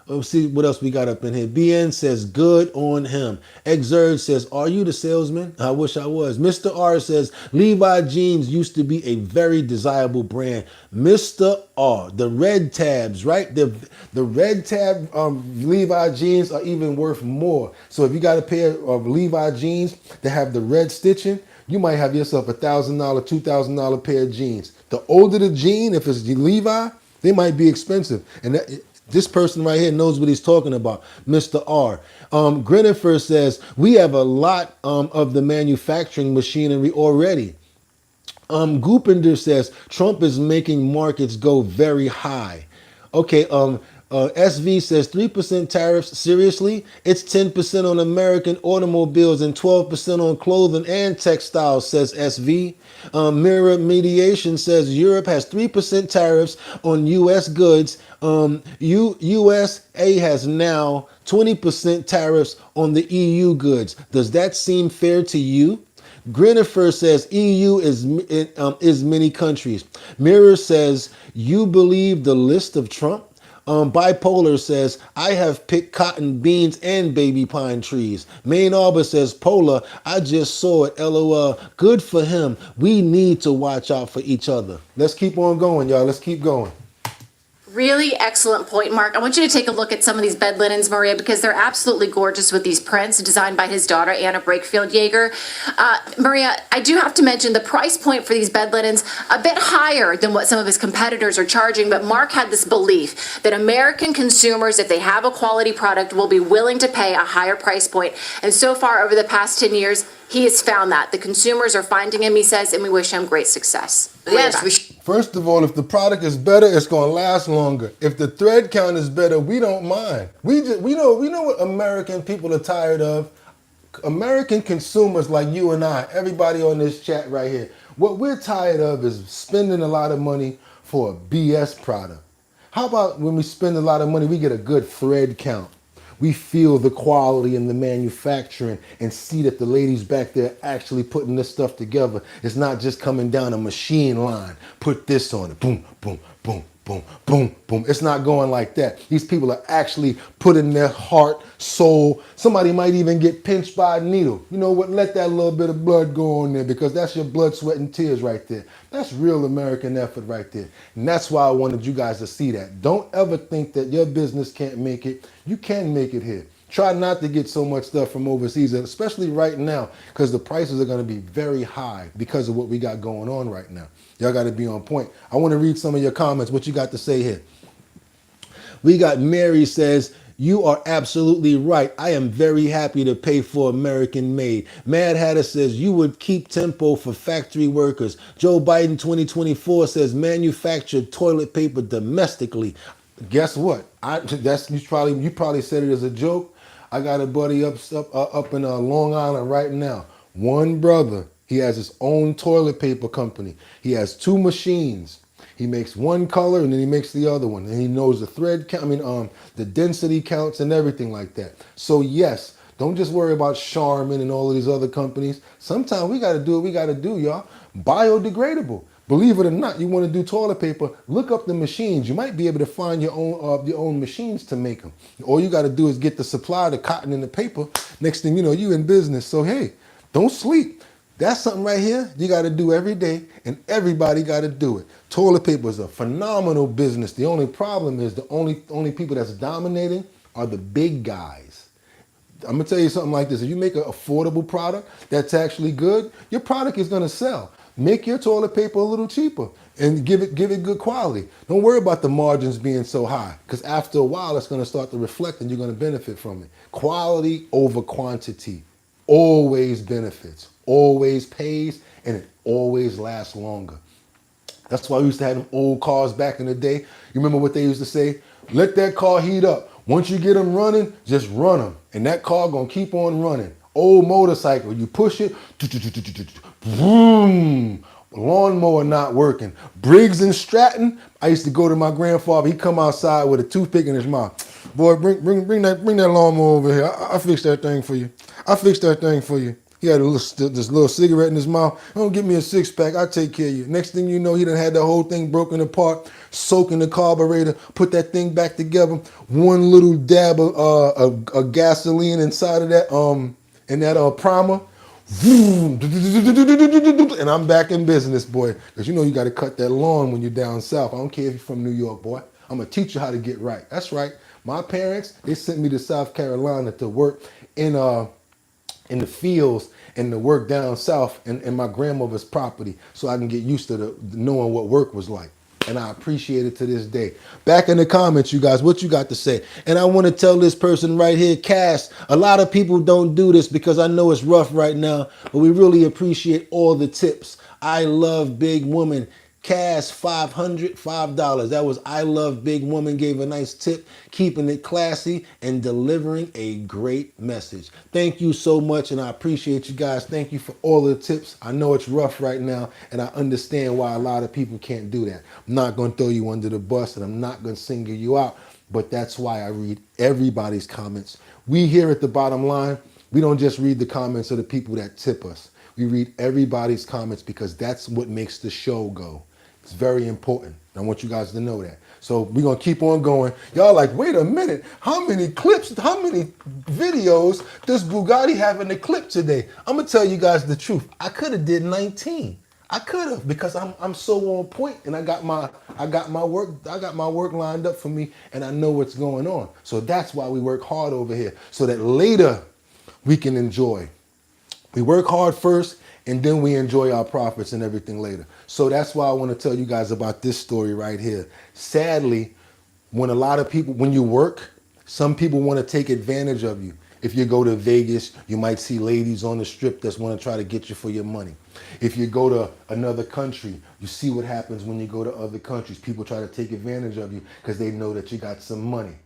let's see what else we got up in here. BN says, good on him. Exurge says, are you the salesman? I wish I was. Mr. R says, Levi jeans used to be a very desirable brand. Mr. R, the red tabs, right? The red tab Levi jeans are even worth more. So if you got a pair of Levi jeans that have the red stitching, you might have yourself $1,000, $2,000 pair of jeans. The older the jean, if it's Levi, they might be expensive. And this person right here knows what he's talking about, Mr. R. Grenifer says, we have a lot of the manufacturing machinery already. Goopender says, Trump is making markets go very high. Okay, SV says 3% tariffs. Seriously? It's 10% on American automobiles and 12% on clothing and textiles, says SV. Mirror Mediation says Europe has 3% tariffs on U.S. goods. USA has now 20% tariffs on the EU goods. Does that seem fair to you? Grenifer says EU is many countries. Mirror says you believe the list of Trump? Bipolar says, I have picked cotton, beans, and baby pine trees. Main Arbor says, Polar, I just saw it, LOL. Good for him. We need to watch out for each other. Let's keep on going, y'all. Let's keep going. Really excellent point, Mark. I want you to take a look at some of these bed linens, Maria, because they're absolutely gorgeous with these prints designed by his daughter, Anna Brakefield Yeager. Maria, I do have to mention the price point for these bed linens a bit higher than what some of his competitors are charging, but Mark had this belief that American consumers, if they have a quality product, will be willing to pay a higher price point. And so far, over the past 10 years, he has found that. The consumers are finding him, he says, and we wish him great success. Yes, First of all, if the product is better, it's going to last longer. If the thread count is better, we don't mind. We know what American people are tired of. American consumers like you and I, everybody on this chat right here, what we're tired of is spending a lot of money for a BS product. How about when we spend a lot of money, we get a good thread count? We feel the quality in the manufacturing and see that the ladies back there actually putting this stuff together. It's not just coming down a machine line. Put this on it. Boom, boom, boom, boom, boom, boom. It's not going like that. These people are actually putting their heart, soul. Somebody might even get pinched by a needle. You know what? Let that little bit of blood go on there, because that's your blood, sweat, and tears right there. That's real American effort right there. And that's why I wanted you guys to see that. Don't ever think that your business can't make it. You can make it here. Try not to get so much stuff from overseas, especially right now, because the prices are going to be very high because of what we got going on right now. Y'all got to be on point. I want to read some of your comments. What you got to say here? We got Mary says, you are absolutely right. I am very happy to pay for American made. Mad Hatter says you would keep tempo for factory workers. Joe Biden 2024 says manufactured toilet paper domestically. guess what? You probably said it as a joke. I got a buddy up in Long Island right now. One brother, he has his own toilet paper company. He has 2 machines. He makes one color and then he makes the other one, and he knows the thread count. The density counts and everything like that. So yes, don't just worry about Charmin and all of these other companies. Sometimes we got to do what we got to do, y'all. Biodegradable. Believe it or not, you want to do toilet paper, look up the machines. You might be able to find your own machines to make them. All you got to do is get the supply, the cotton and the paper. Next thing you know, you in business. So hey, don't sleep. That's something right here you got to do every day, and everybody got to do it. Toilet paper is a phenomenal business. The only problem is the only people that's dominating are the big guys. I'm gonna tell you something like this. If you make an affordable product that's actually good, your product is gonna sell. Make your toilet paper a little cheaper and give it good quality. Don't worry about the margins being so high, because after a while it's gonna start to reflect and you're gonna benefit from it. Quality over quantity always benefits, always pays, and it always lasts longer. That's why we used to have them old cars back in the day. You remember what they used to say? Let that car heat up. Once you get them running, just run them. And that car gonna keep on running. Old motorcycle, you push it, boom, lawnmower not working. Briggs and Stratton, I used to go to my grandfather, he'd come outside with a toothpick in his mouth. Boy, bring that lawnmower over here. I'll fix that thing for you. I'll fix that thing for you. He had this little cigarette in his mouth. Don't give me a 6-pack. I'll take care of you. Next thing you know, he done had the whole thing broken apart, soaking the carburetor, put that thing back together. One little dab of gasoline inside of that primer. And I'm back in business, boy. Because you know you got to cut that lawn when you're down south. I don't care if you're from New York, boy. I'm going to teach you how to get right. That's right. My parents, they sent me to South Carolina to work in the fields and to work down south in my grandmother's property so I can get used to knowing what work was like. And I appreciate it to this day. Back in the comments, you guys, what you got to say? And I want to tell this person right here, Cass, a lot of people don't do this because I know it's rough right now, but we really appreciate all the tips. I love big woman. Cash $505. That was I Love Big Woman, gave a nice tip, keeping it classy and delivering a great message. Thank you so much, and I appreciate you guys. Thank you for all the tips. I know it's rough right now, and I understand why a lot of people can't do that. I'm not going to throw you under the bus, and I'm not going to single you out, but that's why I read everybody's comments. We here at the Bottom Line, we don't just read the comments of the people that tip us. We read everybody's comments because that's what makes the show go. It's very important. I want you guys to know that. So we're going to keep on going. Y'all like, wait a minute. How many clips, how many videos does Bugatti have in the clip today? I'm going to tell you guys the truth. I could have did 19. I could have, because I'm so on point, and I got my work lined up for me, and I know what's going on. So that's why we work hard over here, so that later we can enjoy. We work hard first, and then we enjoy our profits and everything later. So that's why I want to tell you guys about this story right here. Sadly, when you work, some people want to take advantage of you. If you go to Vegas, you might see ladies on the strip that want to try to get you for your money. If you go to another country, you see what happens when you go to other countries. People try to take advantage of you because they know that you got some money.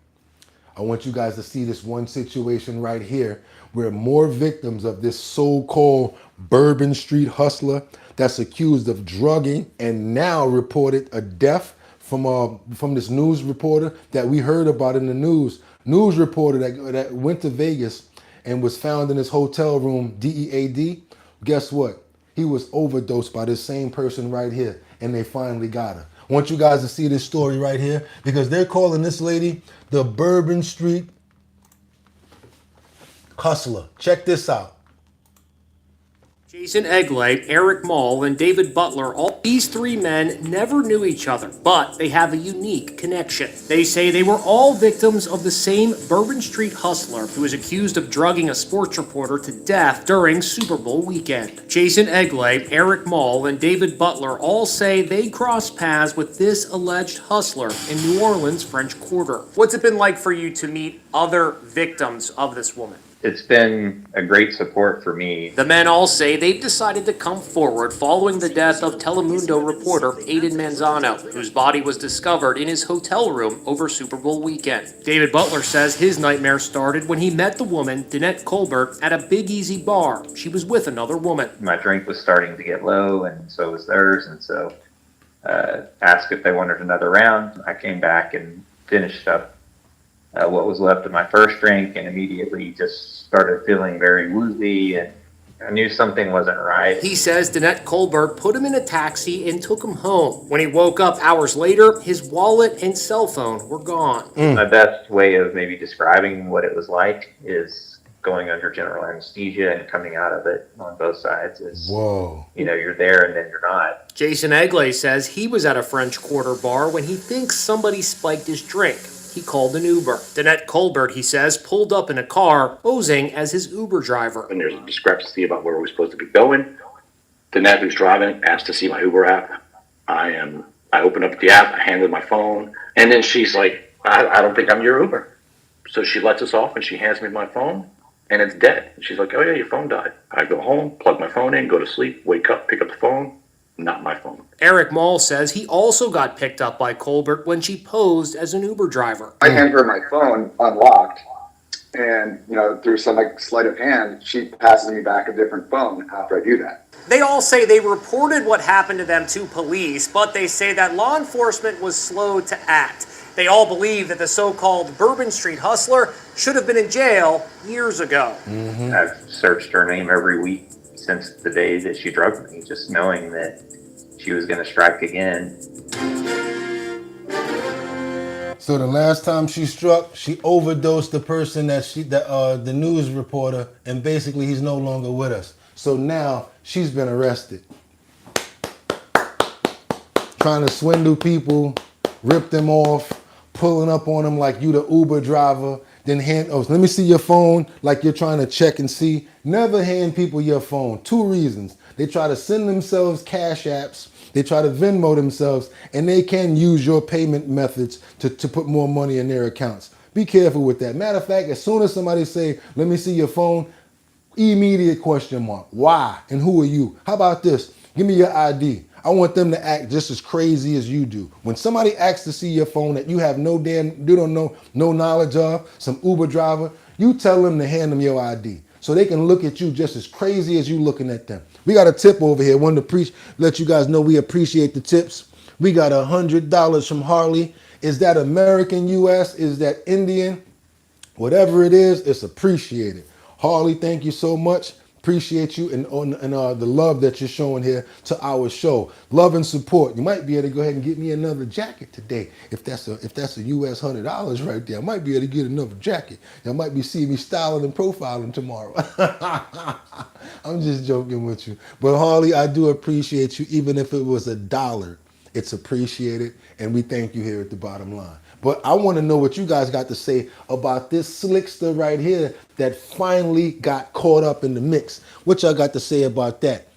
I want you guys to see this one situation right here where more victims of this so-called Bourbon Street hustler that's accused of drugging and now reported a death from this news reporter that we heard about in the news. News reporter that went to Vegas and was found in his hotel room, DEAD. Guess what? He was overdosed by this same person right here, and they finally got her. I want you guys to see this story right here because they're calling this lady the Bourbon Street hustler. Check this out. Jason Egley, Eric Mall, and David Butler, all these 3 men never knew each other, but they have a unique connection. They say they were all victims of the same Bourbon Street hustler who was accused of drugging a sports reporter to death during Super Bowl weekend. Jason Egley, Eric Mall, and David Butler all say they crossed paths with this alleged hustler in New Orleans' French Quarter. What's it been like for you to meet other victims of this woman? it's been a great support for me. The men all say they've decided to come forward following the death of Telemundo reporter Aiden Manzano, whose body was discovered in his hotel room over Super Bowl weekend. David Butler says his nightmare started when he met the woman, Danette Colbert, at a Big Easy bar. She was with another woman. My drink was starting to get low, and so was theirs, and so asked if they wanted another round. I came back and finished up what was left of my first drink, and immediately just started feeling very woozy, and I knew something wasn't right. He says Danette Colbert put him in a taxi and took him home. When he woke up hours later, his wallet and cell phone were gone. My best way of maybe describing what it was like is going under general anesthesia and coming out of it on both sides is, whoa, you know, you're there and then you're not. Jason Egley says he was at a French Quarter bar when he thinks somebody spiked his drink. He called an Uber. Danette Colbert, he says, pulled up in a car, posing as his Uber driver. And there's a discrepancy about where we're supposed to be going. Danette, who's driving, asked to see my Uber app. I opened up the app, I handed my phone, and then she's like, I don't think I'm your Uber. So she lets us off and she hands me my phone, and it's dead. She's like, oh yeah, your phone died. I go home, plug my phone in, go to sleep, wake up, pick up the phone. Not my phone. Eric Mall says he also got picked up by Colbert when she posed as an Uber driver. I hand her my phone unlocked, and through some sleight of hand, she passes me back a different phone after I do that. They all say they reported what happened to them to police, but they say that law enforcement was slow to act. They all believe that the so-called Bourbon Street hustler should have been in jail years ago. I've searched her name every week since the day that she drugged me, just knowing that she was going to strike again. So the last time she struck, she overdosed the person the news reporter, and basically he's no longer with us. So now she's been arrested. Trying to swindle people, rip them off, pulling up on them like you the Uber driver, then let me see your phone like you're trying to check and see. Never hand people your phone. 2 reasons. They try to send themselves cash apps, they try to Venmo themselves, and they can use your payment methods to put more money in their accounts. Be careful with that. Matter of fact, as soon as somebody say, let me see your phone, immediate question mark. Why? And who are you? How about this? Give me your ID. I want them to act just as crazy as you do. When somebody asks to see your phone that you have no knowledge of, some Uber driver, you tell them to hand them your ID so they can look at you just as crazy as you looking at them. We got a tip over here. Wanted to let you guys know we appreciate the tips. We got $100 from Harley. Is that American, US? Is that Indian? Whatever it is, it's appreciated. Harley, thank you so much. Appreciate you and the love that you're showing here to our show. Love and support. You might be able to go ahead and get me another jacket today. If that's a US $100 right there, I might be able to get another jacket. Y'all might be seeing me styling and profiling tomorrow. I'm just joking with you. But Harley, I do appreciate you. Even if it was $1, it's appreciated. And we thank you here at the bottom line. But I want to know what you guys got to say about this slickster right here that finally got caught up in the mix. What y'all got to say about that?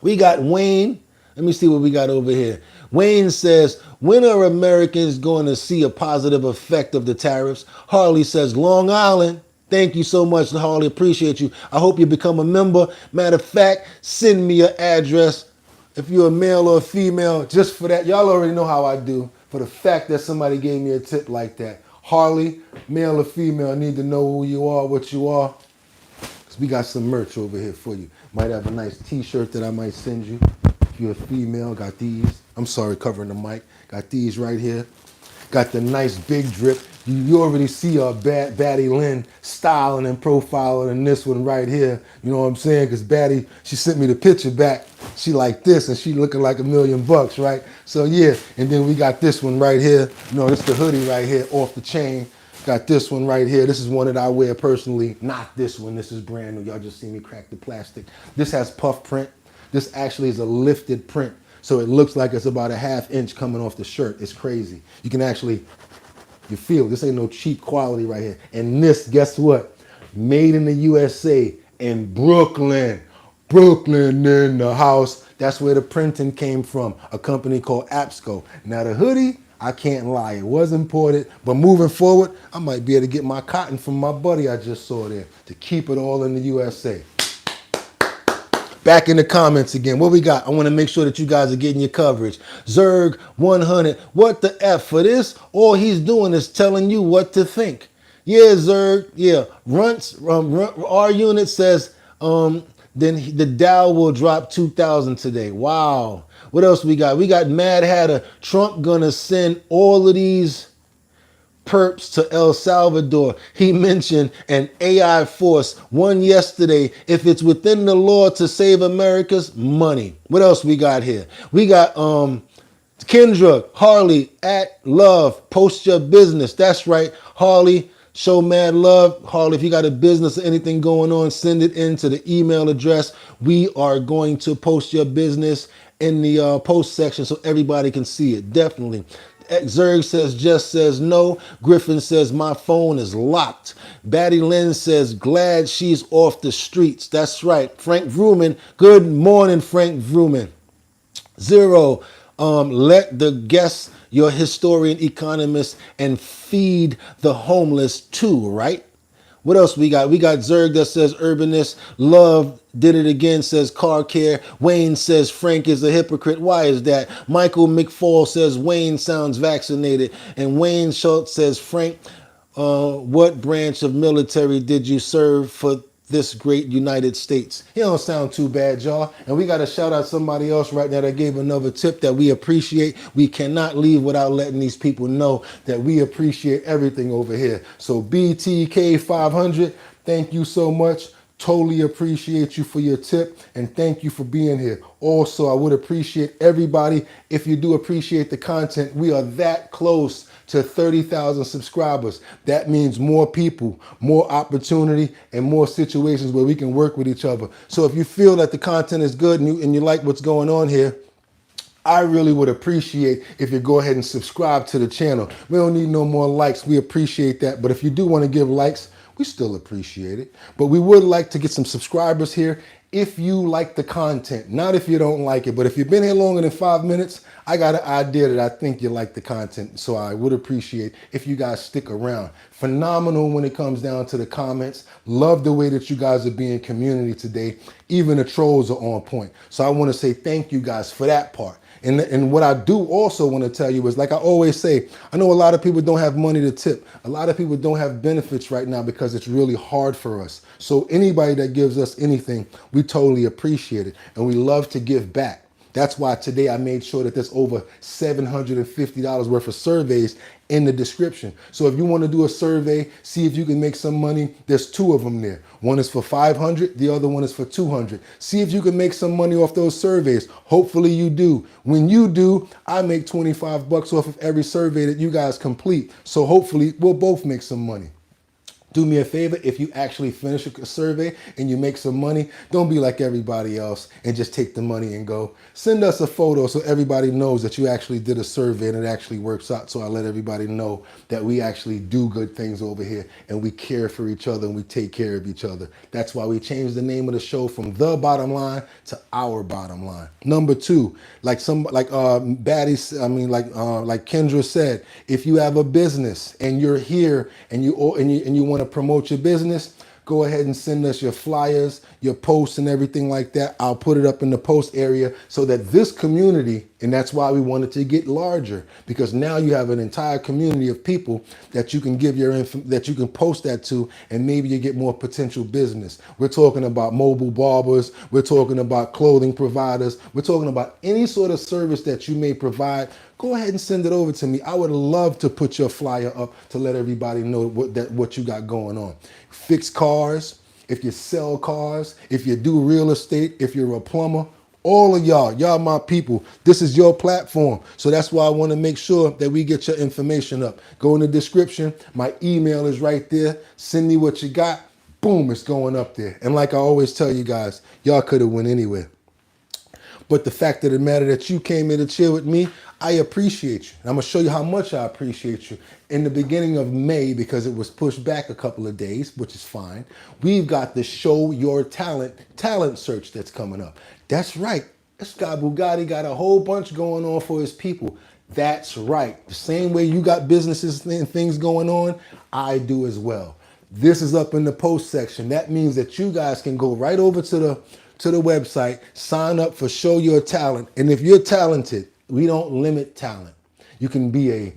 We got Wayne. Let me see what we got over here. Wayne says, when are Americans going to see a positive effect of the tariffs? Harley says, Long Island. Thank you so much, Harley. Appreciate you. I hope you become a member. Matter of fact, send me your address. If you're a male or a female, just for that. Y'all already know how I do. For the fact that somebody gave me a tip like that. Harley, male or female, I need to know who you are, what you are. Because we got some merch over here for you. Might have a nice t-shirt that I might send you. If you're a female, got these. I'm sorry, covering the mic. Got these right here. Got the nice big drip. You already see Baddie Lynn styling and profiling in this one right here. You know what I'm saying? Because Baddie, she sent me the picture back. She like this and she looking like $1 million, right? So yeah, and then we got this one right here. You know, this the hoodie right here off the chain. Got this one right here. This is one that I wear personally. Not this one. This is brand new. Y'all just see me crack the plastic. This has puff print. This actually is a lifted print. So it looks like it's about a ½ inch coming off the shirt. It's crazy. You can actually, you feel, this ain't no cheap quality right here. And this, guess what? Made in the USA in Brooklyn. Brooklyn in the house. That's where the printing came from. A company called Absco. Now the hoodie, I can't lie. It was imported, but moving forward, I might be able to get my cotton from my buddy I just saw there to keep it all in the USA. Back in the comments again. What we got? I want to make sure that you guys are getting your coverage. Zerg 100. What the F for this? All he's doing is telling you what to think. Yeah, Zerg. Yeah. Our unit says then the Dow will drop 2,000 today. Wow. What else we got? We got Mad Hatter. Trump gonna send all of these perps to El Salvador. He mentioned an AI force, one yesterday, if it's within the law to save America's money. What else we got here? We got Kendra, Harley, @love, post your business. That's right, Harley, show mad love. Harley, if you got a business or anything going on, send it into the email address. We are going to post your business in the post section so everybody can see it. Definitely. Zerg says, just says no. Griffin says, my phone is locked. Batty Lynn says, glad she's off the streets. That's right. Frank Vrooman, good morning, Frank Vrooman. Zero, let the guests, your historian, economist, and feed the homeless too, right? What else we got? We got Zerg that says urbanist. Love did it again, says car care. Wayne says Frank is a hypocrite. Why is that? Michael McFall says Wayne sounds vaccinated. And Wayne Schultz says, Frank, what branch of military did you serve for this great United States? He don't sound too bad, y'all. And we got to shout out somebody else right now that gave another tip that we appreciate. We cannot leave without letting these people know that we appreciate everything over here. So BTK 500, thank you so much. Totally appreciate you for your tip, and thank you for being here. Also, I would appreciate everybody if you do appreciate the content. We are that close to 30,000 subscribers. That means more people, more opportunity, and more situations where we can work with each other. So if you feel that the content is good and you like what's going on here, I really would appreciate if you go ahead and subscribe to the channel. We don't need no more likes. We appreciate that. But if you do want to give likes, we still appreciate it. But we would like to get some subscribers here if you like the content. Not if you don't like it, but if you've been here longer than 5 minutes, I got an idea that I think you like the content. So I would appreciate if you guys stick around. Phenomenal when it comes down to the comments. Love the way that you guys are being community today. Even the trolls are on point. So I want to say thank you guys for that part. And what I do also want to tell you is, like I always say, I know a lot of people don't have money to tip. A lot of people don't have benefits right now because it's really hard for us. So anybody that gives us anything, we totally appreciate it. And we love to give back. That's why today I made sure that there's over $750 worth of surveys in the description. So if you want to do a survey, see if you can make some money, there's 2 of them there. One is for $500, the other one is for $200. See if you can make some money off those surveys. Hopefully you do. When you do, I make 25 bucks off of every survey that you guys complete. So hopefully we'll both make some money. Do me a favor, if you actually finish a survey and you make some money, don't be like everybody else and just take the money and go. Send us a photo so everybody knows that you actually did a survey and it actually works out. So I let everybody know that we actually do good things over here and we care for each other and we take care of each other. That's why we changed the name of the show from The Bottom Line to Our Bottom Line. Number 2, like Kendra said, if you have a business and you're here and you want to promote your business, go ahead and send us your flyers, your posts and everything like that. I'll put it up in the post area so that this community, and that's why we wanted to get larger, because now you have an entire community of people that you can give that you can post that to, and maybe you get more potential business. We're talking about mobile barbers. We're talking about clothing providers. We're talking about any sort of service that you may provide. Go ahead and send it over to me. I would love to put your flyer up to let everybody know what you got going on. Fix cars, if you sell cars, if you do real estate, if you're a plumber, all of y'all my people. This is your platform. So that's why I want to make sure that we get your information up. Go in the description. My email is right there. Send me what you got. Boom, it's going up there. And like I always tell you guys, y'all could have went anywhere. But the fact of the matter that you came in to chill with me, I appreciate you. And I'm going to show you how much I appreciate you. In the beginning of May, because it was pushed back a couple of days, which is fine, we've got the Show Your Talent search that's coming up. That's right. This guy Bugatti got a whole bunch going on for his people. That's right. The same way you got businesses and things going on, I do as well. This is up in the post section. That means that you guys can go right over to the website, sign up for Show Your Talent. And if you're talented, we don't limit talent. You can be a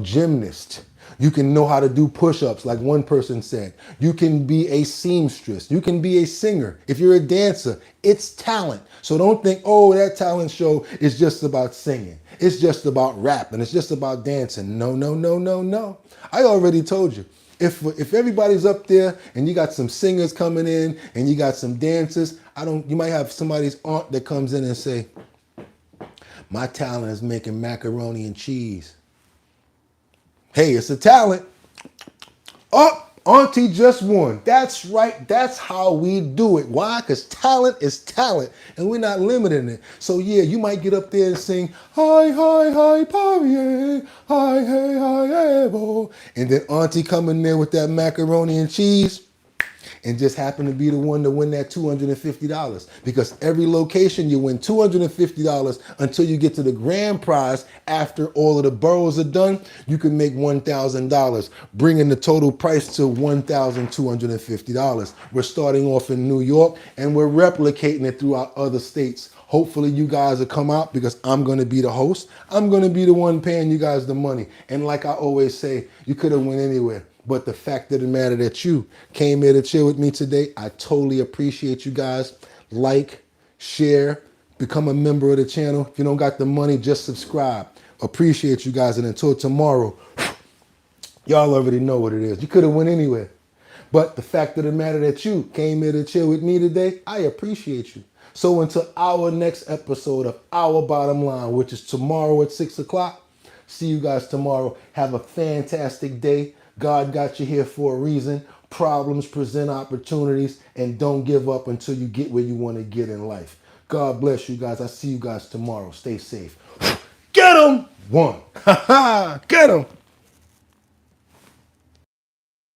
gymnast. You can know how to do push-ups, like one person said. You can be a seamstress. You can be a singer. If you're a dancer, it's talent. So don't think, oh, that talent show is just about singing. It's just about rapping. It's just about dancing. No, no, no, no, no. I already told you. If everybody's up there and you got some singers coming in and you got some dancers, you might have somebody's aunt that comes in and say, my talent is making macaroni and cheese. Hey, it's a talent. Oh, Auntie just won. That's right. That's how we do it. Why? Because talent is talent, and we're not limiting it. So yeah, you might get up there and sing, hi, hi, hi, Paris, hi, hey, hi, Evo. And then Auntie come in there with that macaroni and cheese and just happen to be the one to win that $250. Because every location you win $250 until you get to the grand prize. After all of the boroughs are done, you can make $1,000, bringing the total price to $1,250. We're starting off in New York and we're replicating it throughout other states. Hopefully you guys will come out because I'm going to be the host. I'm going to be the one paying you guys the money. And like I always say, you could have went anywhere. But the fact of the matter that you came here to chill with me today, I totally appreciate you guys. Like, share, become a member of the channel. If you don't got the money, just subscribe. Appreciate you guys. And until tomorrow, y'all already know what it is. You could have went anywhere. But the fact of the matter that you came here to chill with me today, I appreciate you. So until our next episode of Our Bottom Line, which is tomorrow at 6 o'clock, see you guys tomorrow. Have a fantastic day. God got you here for a reason. Problems present opportunities, and don't give up until you get where you want to get in life. God bless you guys. I see you guys tomorrow. Stay safe. Get 'em! One. Get 'em!